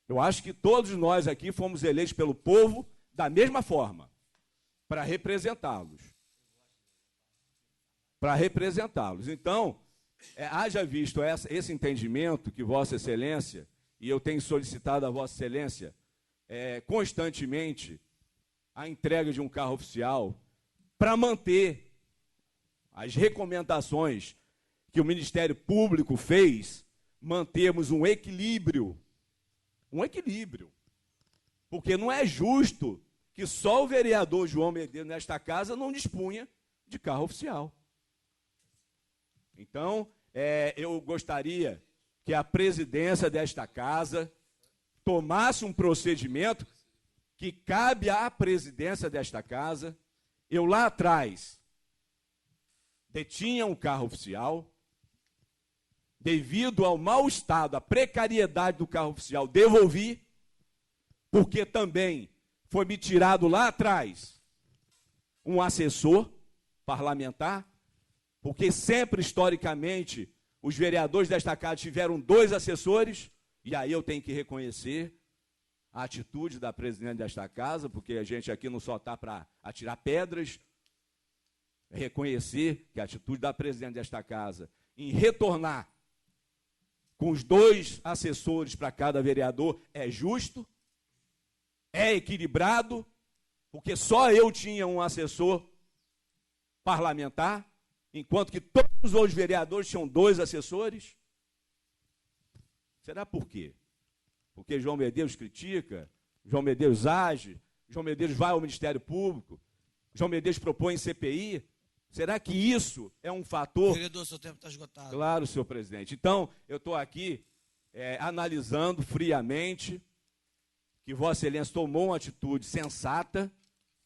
Eu acho que todos nós aqui fomos eleitos pelo povo da mesma forma, para representá-los. Então, haja visto esse entendimento que Vossa Excelência, e eu tenho solicitado a Vossa Excelência constantemente a entrega de um carro oficial para manter as recomendações que o Ministério Público fez, mantermos um equilíbrio, porque não é justo que só o vereador João Medeiros nesta casa não dispunha de carro oficial. Então, eu gostaria que a presidência desta casa tomasse um procedimento que cabe à presidência desta casa. Eu lá atrás detinha um carro oficial, devido ao mau estado, à precariedade do carro oficial, devolvi, porque também foi me tirado lá atrás um assessor parlamentar, porque sempre, historicamente, os vereadores desta casa tiveram 2 assessores, e aí eu tenho que reconhecer a atitude da presidente desta casa, porque a gente aqui não só está para atirar pedras, reconhecer que a atitude da presidente desta casa em retornar com os 2 assessores para cada vereador é justo, é equilibrado, porque só eu tinha um assessor parlamentar, enquanto que todos os outros vereadores tinham 2 assessores. Será por quê? Porque João Medeiros critica, João Medeiros age, João Medeiros vai ao Ministério Público, João Medeiros propõe CPI. Será que isso é um fator? Vereador, seu tempo está esgotado. Claro, senhor presidente. Então, eu estou aqui analisando friamente que Vossa Excelência tomou uma atitude sensata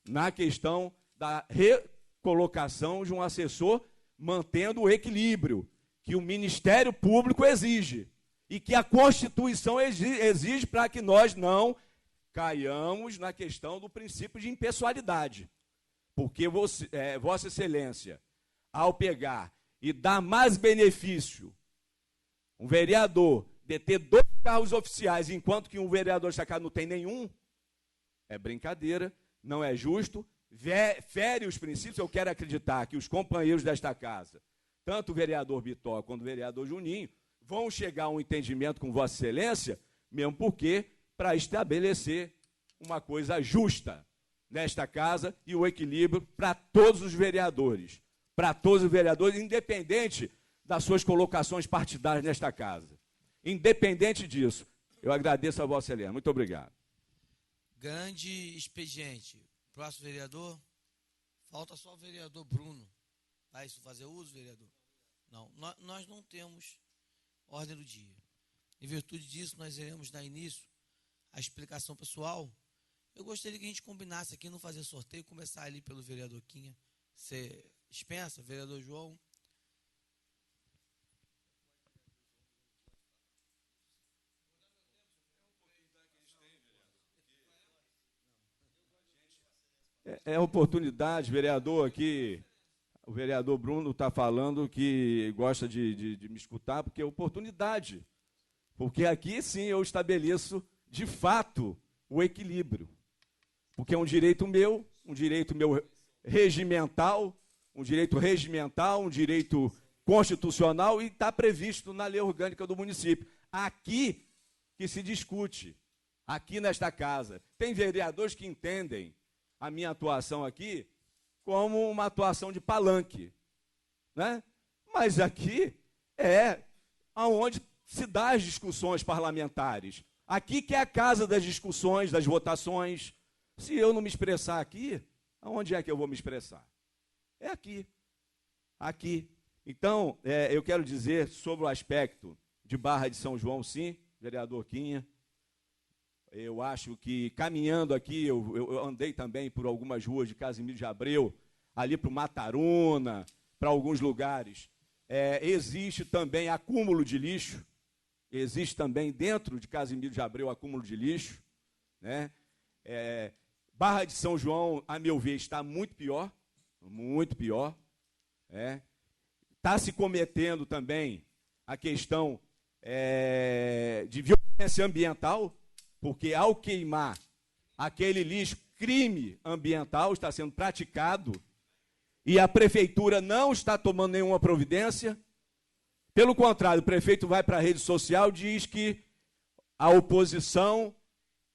na questão da recolocação de um assessor, mantendo o equilíbrio que o Ministério Público exige e que a Constituição exige para que nós não caiamos na questão do princípio de impessoalidade. Porque Vossa Excelência, ao pegar e dar mais benefício, um vereador de ter 2 carros oficiais, enquanto que um vereador desta casa não tem nenhum, é brincadeira, não é justo, fere os princípios. Eu quero acreditar que os companheiros desta casa, tanto o vereador Bitó quanto o vereador Juninho, vão chegar a um entendimento com Vossa Excelência, mesmo porque para estabelecer uma coisa justa nesta casa e o equilíbrio para todos os vereadores, independente das suas colocações partidárias nesta casa. Independente disso, eu agradeço a Vossa Excelência. Muito obrigado. Grande expediente. Próximo vereador. Falta só o vereador Bruno. Vai fazer uso, vereador? Não. Nós não temos ordem do dia. Em virtude disso, nós iremos dar início à explicação pessoal. Eu gostaria que a gente combinasse aqui, não fazer sorteio, começar ali pelo vereador Quinha. Você dispensa, vereador João? É oportunidade, vereador, aqui, o vereador Bruno está falando que gosta de me escutar, porque é oportunidade. Porque aqui sim eu estabeleço, de fato, o equilíbrio. Porque é um direito meu regimental, um direito constitucional, e está previsto na lei orgânica do município. Aqui que se discute, aqui nesta casa. Tem vereadores que entendem a minha atuação aqui como uma atuação de palanque, né? Mas aqui é onde se dá as discussões parlamentares. Aqui que é a casa das discussões, das votações. Se eu não me expressar aqui, aonde é que eu vou me expressar? É aqui. Aqui. Então, eu quero dizer sobre o aspecto de Barra de São João, sim, vereador Quinha. Eu acho que, caminhando aqui, eu andei também por algumas ruas de Casimiro de Abreu, ali para o Mataruna, para alguns lugares. Existe também acúmulo de lixo, existe também dentro de Casimiro de Abreu acúmulo de lixo, né? Barra de São João, a meu ver, está muito pior, Está se cometendo também a questão de violência ambiental, porque ao queimar aquele lixo, crime ambiental está sendo praticado e a prefeitura não está tomando nenhuma providência. Pelo contrário, o prefeito vai para a rede social e diz que a oposição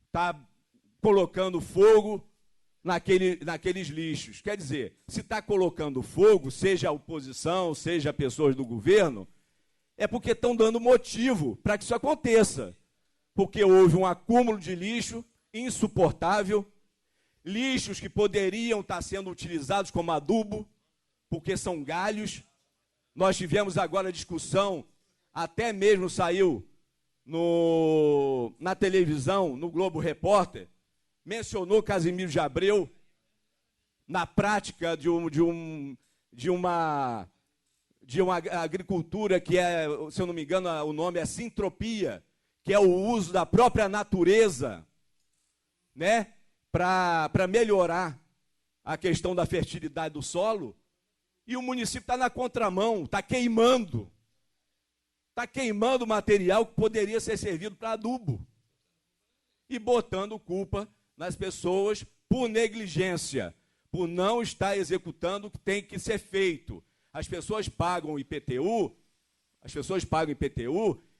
está colocando fogo naqueles lixos. Quer dizer, se está colocando fogo, seja a oposição, seja pessoas do governo, é porque estão dando motivo para que isso aconteça. Porque houve um acúmulo de lixo insuportável, lixos que poderiam estar sendo utilizados como adubo, porque são galhos. Nós tivemos agora discussão, até mesmo saiu na televisão, no Globo Repórter, mencionou Casimiro de Abreu, na prática de uma de uma agricultura que é, se eu não me engano, o nome é sintropia, que é o uso da própria natureza, né, para melhorar a questão da fertilidade do solo, e o município está na contramão, está queimando material que poderia ser servido para adubo, e botando culpa nas pessoas por negligência, por não estar executando o que tem que ser feito. As pessoas pagam o IPTU,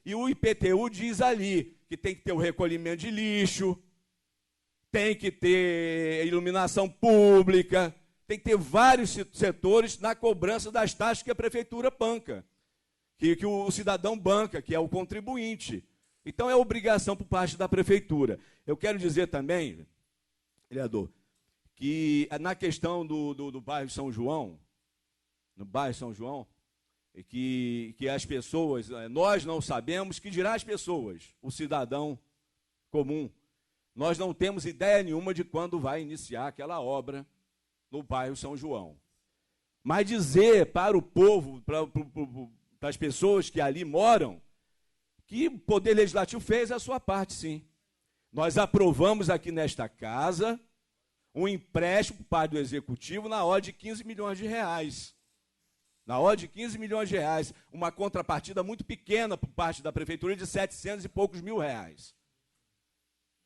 e o IPTU diz ali que tem que ter o recolhimento de lixo, tem que ter iluminação pública, tem que ter vários setores na cobrança das taxas que a prefeitura banca, que o cidadão banca, que é o contribuinte. Então é obrigação por parte da prefeitura. Eu quero dizer também, vereador, que na questão do bairro São João, no bairro São João, que as pessoas, nós não sabemos, que dirá as pessoas, o cidadão comum, nós não temos ideia nenhuma de quando vai iniciar aquela obra no bairro São João. Mas dizer para o povo, para as pessoas que ali moram, que o Poder Legislativo fez a sua parte, sim. Nós aprovamos aqui nesta casa um empréstimo por parte do Executivo na ordem de 15 milhões de reais. Na ordem de 15 milhões de reais, uma contrapartida muito pequena por parte da Prefeitura de 700 e poucos mil reais.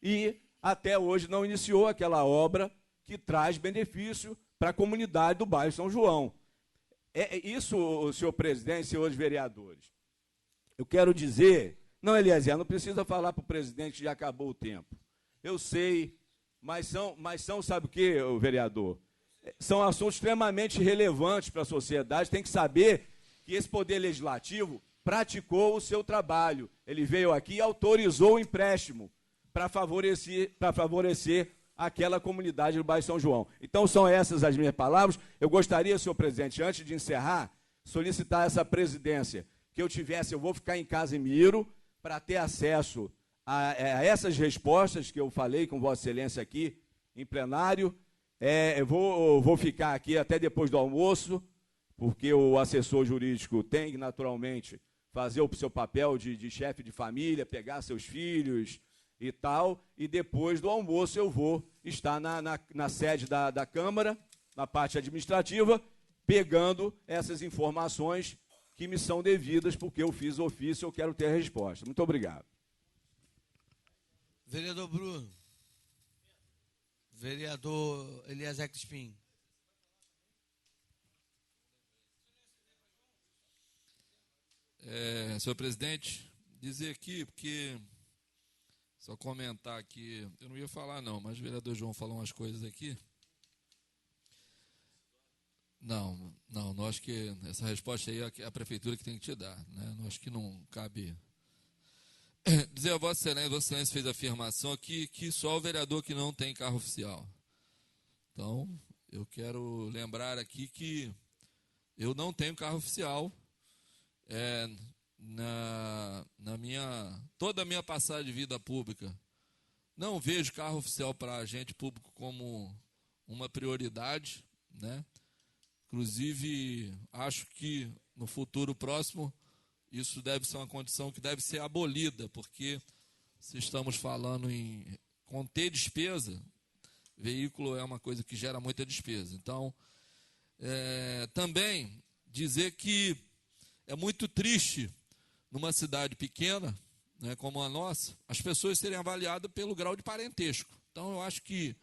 E até hoje não iniciou aquela obra que traz benefício para a comunidade do bairro São João. É isso, senhor presidente, senhores vereadores. Eu quero dizer, não, Eliezer, não precisa falar para o presidente que já acabou o tempo. Eu sei, mas são sabe o que, vereador? São assuntos extremamente relevantes para a sociedade, tem que saber que esse Poder Legislativo praticou o seu trabalho. Ele veio aqui e autorizou o empréstimo para favorecer aquela comunidade do bairro São João. Então, são essas as minhas palavras. Eu gostaria, senhor presidente, antes de encerrar, solicitar essa presidência, que eu vou ficar em Casimiro para ter acesso a essas respostas que eu falei com Vossa Excelência aqui em plenário. Eu vou ficar aqui até depois do almoço, porque o assessor jurídico tem que, naturalmente, fazer o seu papel de chefe de família, pegar seus filhos e tal, e depois do almoço eu vou estar na sede da Câmara, na parte administrativa, pegando essas informações que me são devidas, porque eu fiz ofício e eu quero ter a resposta. Muito obrigado. Vereador Bruno. Vereador Eliezer Crispim. Senhor presidente, dizer aqui, porque só comentar aqui, eu não ia falar não, mas o vereador João falou umas coisas aqui. Não, acho que essa resposta aí é a prefeitura que tem que te dar, né? Acho que não cabe. Dizer a Vossa Excelência fez a afirmação aqui que só o vereador que não tem carro oficial. Então, eu quero lembrar aqui que eu não tenho carro oficial. Toda a minha passagem de vida pública, não vejo carro oficial para agente público como uma prioridade, né? Inclusive, acho que no futuro próximo isso deve ser uma condição que deve ser abolida, porque se estamos falando em conter despesa, veículo é uma coisa que gera muita despesa. Então, também dizer que é muito triste numa cidade pequena, né, como a nossa, as pessoas serem avaliadas pelo grau de parentesco. Então, eu acho que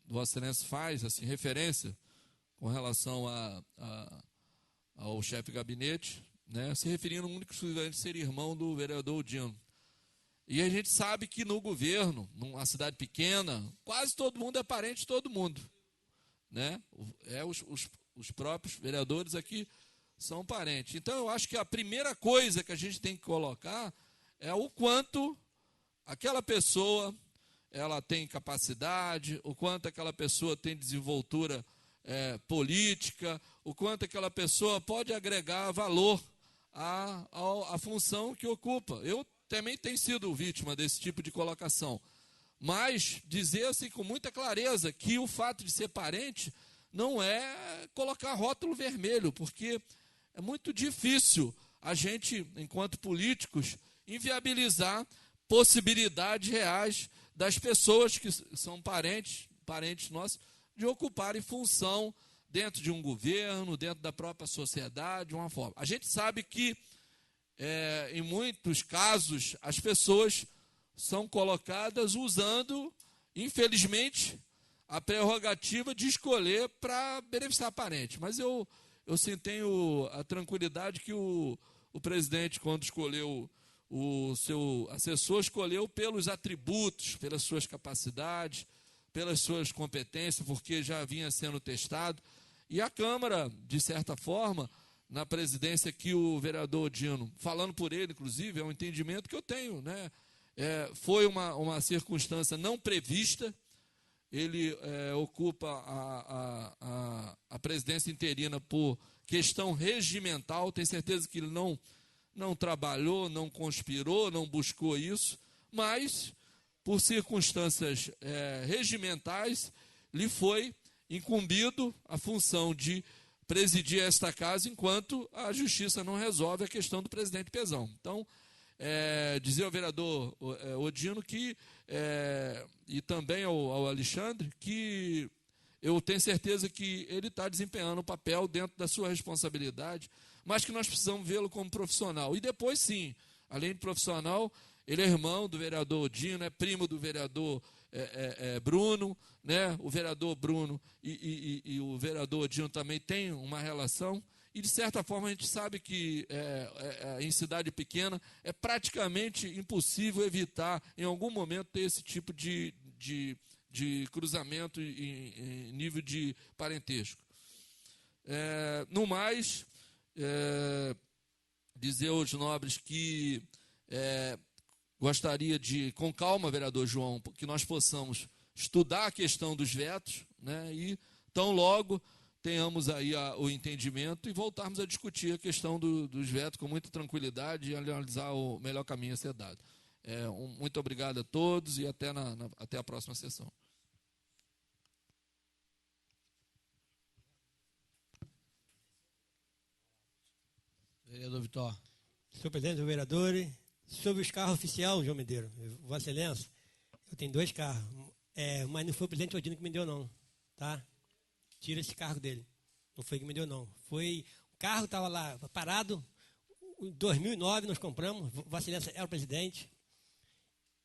Vossa Excelência faz assim, referência com relação ao chefe de gabinete, né, se referindo único e exclusivamente a ser irmão do vereador Dino. E a gente sabe que no governo, numa cidade pequena, quase todo mundo é parente de todo mundo, né? Os próprios vereadores aqui são parentes. Então, eu acho que a primeira coisa que a gente tem que colocar é o quanto aquela pessoa ela tem capacidade, o quanto aquela pessoa tem desenvoltura política, o quanto aquela pessoa pode agregar valor à função que ocupa. Eu também tenho sido vítima desse tipo de colocação. Mas dizer assim com muita clareza que o fato de ser parente não é colocar rótulo vermelho, porque é muito difícil a gente, enquanto políticos, inviabilizar possibilidades reais das pessoas que são parentes nossos, de ocuparem função dentro de um governo, dentro da própria sociedade, de uma forma. A gente sabe que, em muitos casos, as pessoas são colocadas usando, infelizmente, a prerrogativa de escolher para beneficiar parente. Mas eu sim tenho a tranquilidade que o presidente, quando escolheu o seu assessor, escolheu pelos atributos, pelas suas capacidades, pelas suas competências, porque já vinha sendo testado. E a Câmara, de certa forma, na presidência que o vereador Dino, falando por ele, inclusive, é um entendimento que eu tenho, né? Foi uma circunstância não prevista. Ele ocupa a presidência interina por questão regimental. Tenho certeza que ele não trabalhou, não conspirou, não buscou isso, mas, por circunstâncias regimentais, lhe foi incumbido a função de presidir esta casa enquanto a justiça não resolve a questão do presidente Pezão. Então, dizer ao vereador Odino que, e também ao Alexandre, que eu tenho certeza que ele está desempenhando o papel dentro da sua responsabilidade, mas que nós precisamos vê-lo como profissional. E depois, sim, além de profissional, ele é irmão do vereador Odino, é primo do vereador Bruno, né? O vereador Bruno e o vereador Odino também têm uma relação. E, de certa forma, a gente sabe que em cidade pequena é praticamente impossível evitar, em algum momento, ter esse tipo de cruzamento em nível de parentesco. No mais, dizer aos nobres que gostaria de, com calma, vereador João, que nós possamos estudar a questão dos vetos, né, e tão logo tenhamos aí o entendimento e voltarmos a discutir a questão dos vetos com muita tranquilidade e analisar o melhor caminho a ser dado. Muito obrigado a todos e até a próxima sessão. Vereador Vitor. Senhor presidente, vereadores, sobre os carros oficiais, João Medeiros, Vossa Excelência, eu tenho 2 carros, mas não foi o presidente Odino que me deu, não, tá? Tira esse carro dele. Não foi que me deu, não. O carro estava lá parado. Em 2009 nós compramos. Vossa Excelência era o presidente.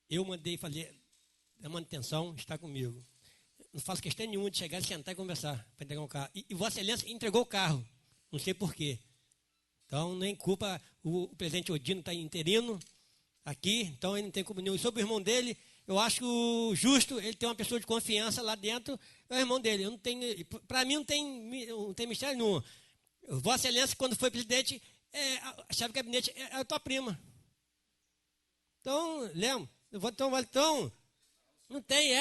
Eu mandei fazer a manutenção, está comigo. Não faço questão nenhuma de chegar, sentar e conversar para entregar um carro. E Vossa Excelência entregou o carro. Não sei por quê. Então, nem culpa, o presidente Odino está interino aqui, então ele não tem culpa nenhuma. E sobre o irmão dele, eu acho justo ele ter uma pessoa de confiança lá dentro, é o irmão dele. Para mim não tem mistério nenhum. Vossa Excelência, quando foi presidente, a chave de gabinete é a tua prima. Então, lembra? Então, não tem,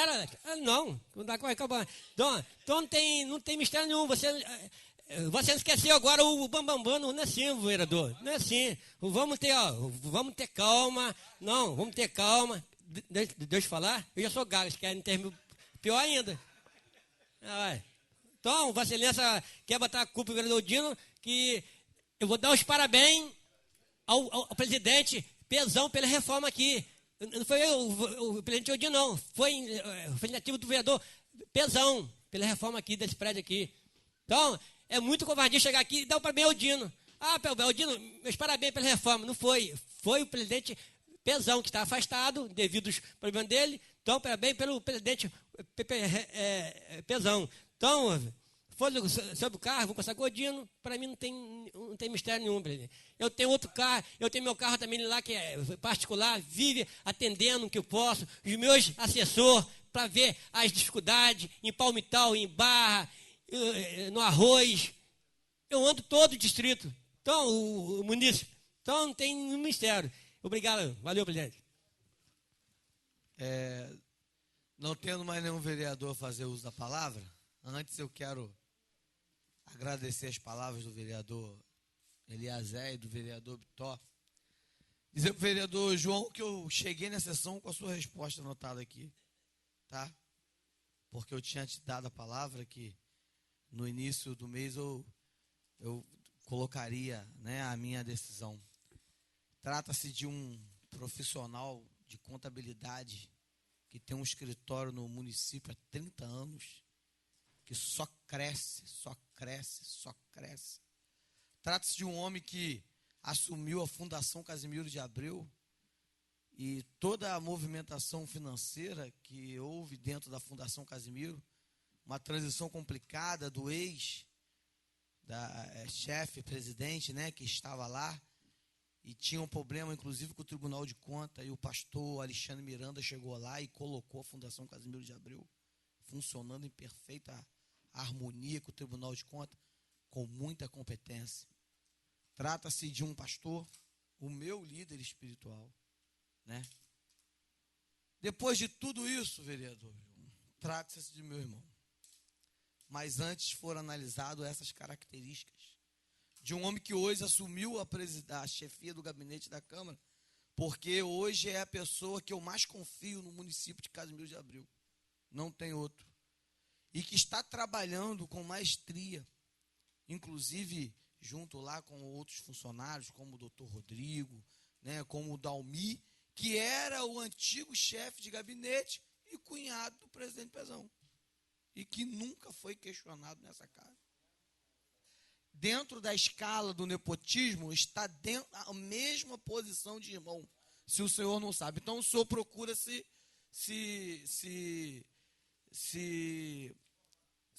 não dá com acabar. Então não tem mistério nenhum. Você esqueceu agora o bambambam, não é assim, vereador. Não é assim. Vamos ter calma. Não, vamos ter calma. Deixa eu falar. Eu já sou gago, querem termo pior ainda. Então, Vossa Excelência quer botar a culpa no vereador Dino, que eu vou dar os parabéns ao presidente Pezão pela reforma aqui. Não foi o presidente Odino, não. Foi iniciativa do vereador Pezão pela reforma aqui, desse prédio aqui. Então, é muito covardia chegar aqui e dar o parabéns ao Dino. Dino, meus parabéns pela reforma. Não foi. Foi o presidente Pezão, que está afastado devido aos problemas dele. Então, parabéns pelo presidente Pezão. Então, sobre o carro, vou conversar com o Dino. Para mim não tem mistério nenhum, presidente. Eu tenho outro carro, eu tenho meu carro também lá, que é particular, vive atendendo o que eu posso. Os meus assessores, para ver as dificuldades em Palmital, em Barra, no Arroz. Eu ando todo o distrito. Então, o município. Então, não tem mistério. Obrigado. Valeu, presidente. Não tendo mais nenhum vereador fazer uso da palavra, antes eu quero agradecer as palavras do vereador Eliazé e do vereador Bitó. Dizer para o vereador João que eu cheguei na sessão com a sua resposta anotada aqui, tá? Porque eu tinha te dado a palavra que no início do mês eu colocaria, né, a minha decisão. Trata-se de um profissional de contabilidade que tem um escritório no município há 30 anos, que só cresce, só cresce, só cresce. Trata-se de um homem que assumiu a Fundação Casimiro de Abreu e toda a movimentação financeira que houve dentro da Fundação Casimiro, uma transição complicada do chefe, presidente, né, que estava lá, e tinha um problema, inclusive, com o Tribunal de Contas, e o pastor Alexandre Miranda chegou lá e colocou a Fundação Casimiro de Abreu funcionando em perfeita harmonia com o Tribunal de Contas, com muita competência. Trata-se de um pastor, o meu líder espiritual, né? Depois de tudo isso, vereador, trata-se de meu irmão. Mas antes foram analisadas essas características de um homem que hoje assumiu a chefia do gabinete da Câmara, porque hoje é a pessoa que eu mais confio no município de Casimiro de Abreu. Não tem outro. E que está trabalhando com maestria, inclusive junto lá com outros funcionários, como o doutor Rodrigo, né, como o Dalmi, que era o antigo chefe de gabinete e cunhado do presidente Pezão, e que nunca foi questionado nessa casa. Dentro da escala do nepotismo, está dentro a mesma posição de irmão, se o senhor não sabe. Então o senhor procura se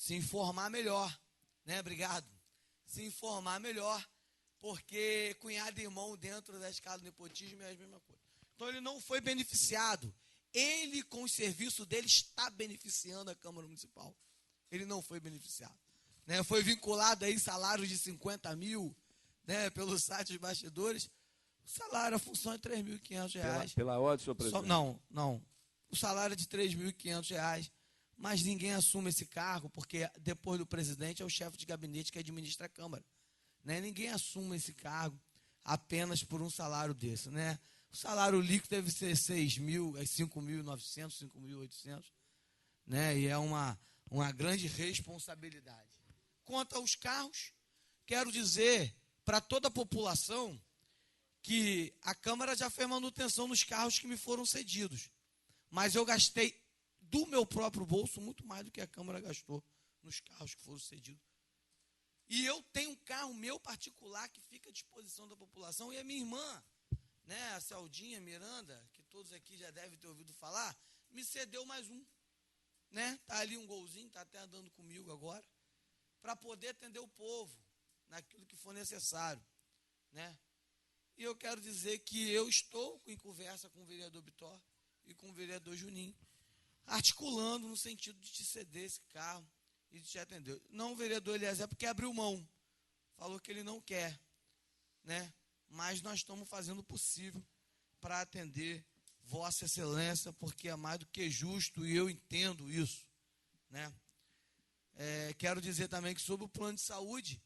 informar melhor, né? Obrigado. Se informar melhor, porque cunhado e irmão dentro da escala do nepotismo é a mesma coisa. Então ele não foi beneficiado. Ele, com o serviço dele, está beneficiando a Câmara Municipal. Ele não foi beneficiado. Né? Foi vinculado aí salários de 50 mil, né, pelo site dos bastidores. O salário, a função é R$ 3.500. Pela ordem, senhor presidente? Não. O salário é de R$ 3.500, mas ninguém assume esse cargo, porque depois do presidente é o chefe de gabinete que administra a Câmara. Né? Ninguém assume esse cargo apenas por um salário desse. Né? O salário líquido deve ser 5.900, 5.800, né? E é uma grande responsabilidade. Quanto aos carros, quero dizer para toda a população que a Câmara já fez manutenção nos carros que me foram cedidos. Mas eu gastei do meu próprio bolso muito mais do que a Câmara gastou nos carros que foram cedidos. E eu tenho um carro meu particular que fica à disposição da população, e a minha irmã, né, a Celdinha Miranda, que todos aqui já devem ter ouvido falar, me cedeu mais um. Né? Tá ali um golzinho, está até andando comigo agora, para poder atender o povo naquilo que for necessário. Né? E eu quero dizer que eu estou em conversa com o vereador Bitó e com o vereador Juninho, articulando no sentido de te ceder esse carro e de te atender. Não o vereador Eliezer, porque abriu mão, falou que ele não quer, né? Mas nós estamos fazendo o possível para atender Vossa Excelência, porque é mais do que justo, e eu entendo isso, né? Quero dizer também que sobre o plano de saúde,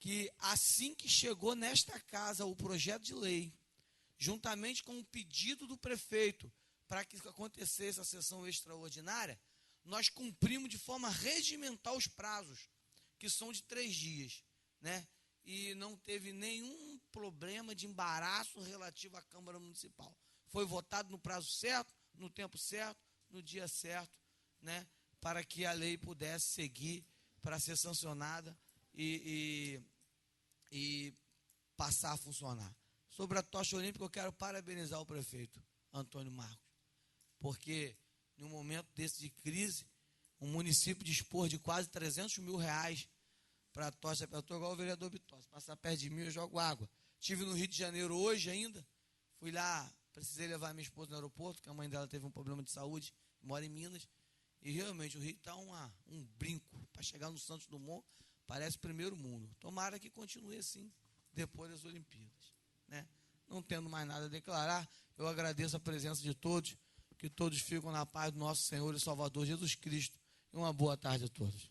que assim que chegou nesta casa o projeto de lei, juntamente com o pedido do prefeito para que acontecesse a sessão extraordinária, nós cumprimos de forma regimental os prazos, que são de 3 dias, né? E não teve nenhum problema de embaraço relativo à Câmara Municipal. Foi votado no prazo certo, no tempo certo, no dia certo, né? Para que a lei pudesse seguir para ser sancionada e passar a funcionar. Sobre a tocha olímpica, eu quero parabenizar o prefeito Antônio Marcos, porque em um momento desse de crise, um município dispor de quase R$300 mil para a tocha, eu estou igual o vereador Bitó, se passar perto de mim eu jogo água. Estive no Rio de Janeiro hoje ainda, fui lá, precisei levar minha esposa no aeroporto, porque a mãe dela teve um problema de saúde, mora em Minas, e realmente o Rio está um brinco, para chegar no Santos Dumont, parece primeiro mundo. Tomara que continue assim, depois das Olimpíadas. Né? Não tendo mais nada a declarar, eu agradeço a presença de todos, que todos ficam na paz do nosso Senhor e Salvador Jesus Cristo, e uma boa tarde a todos.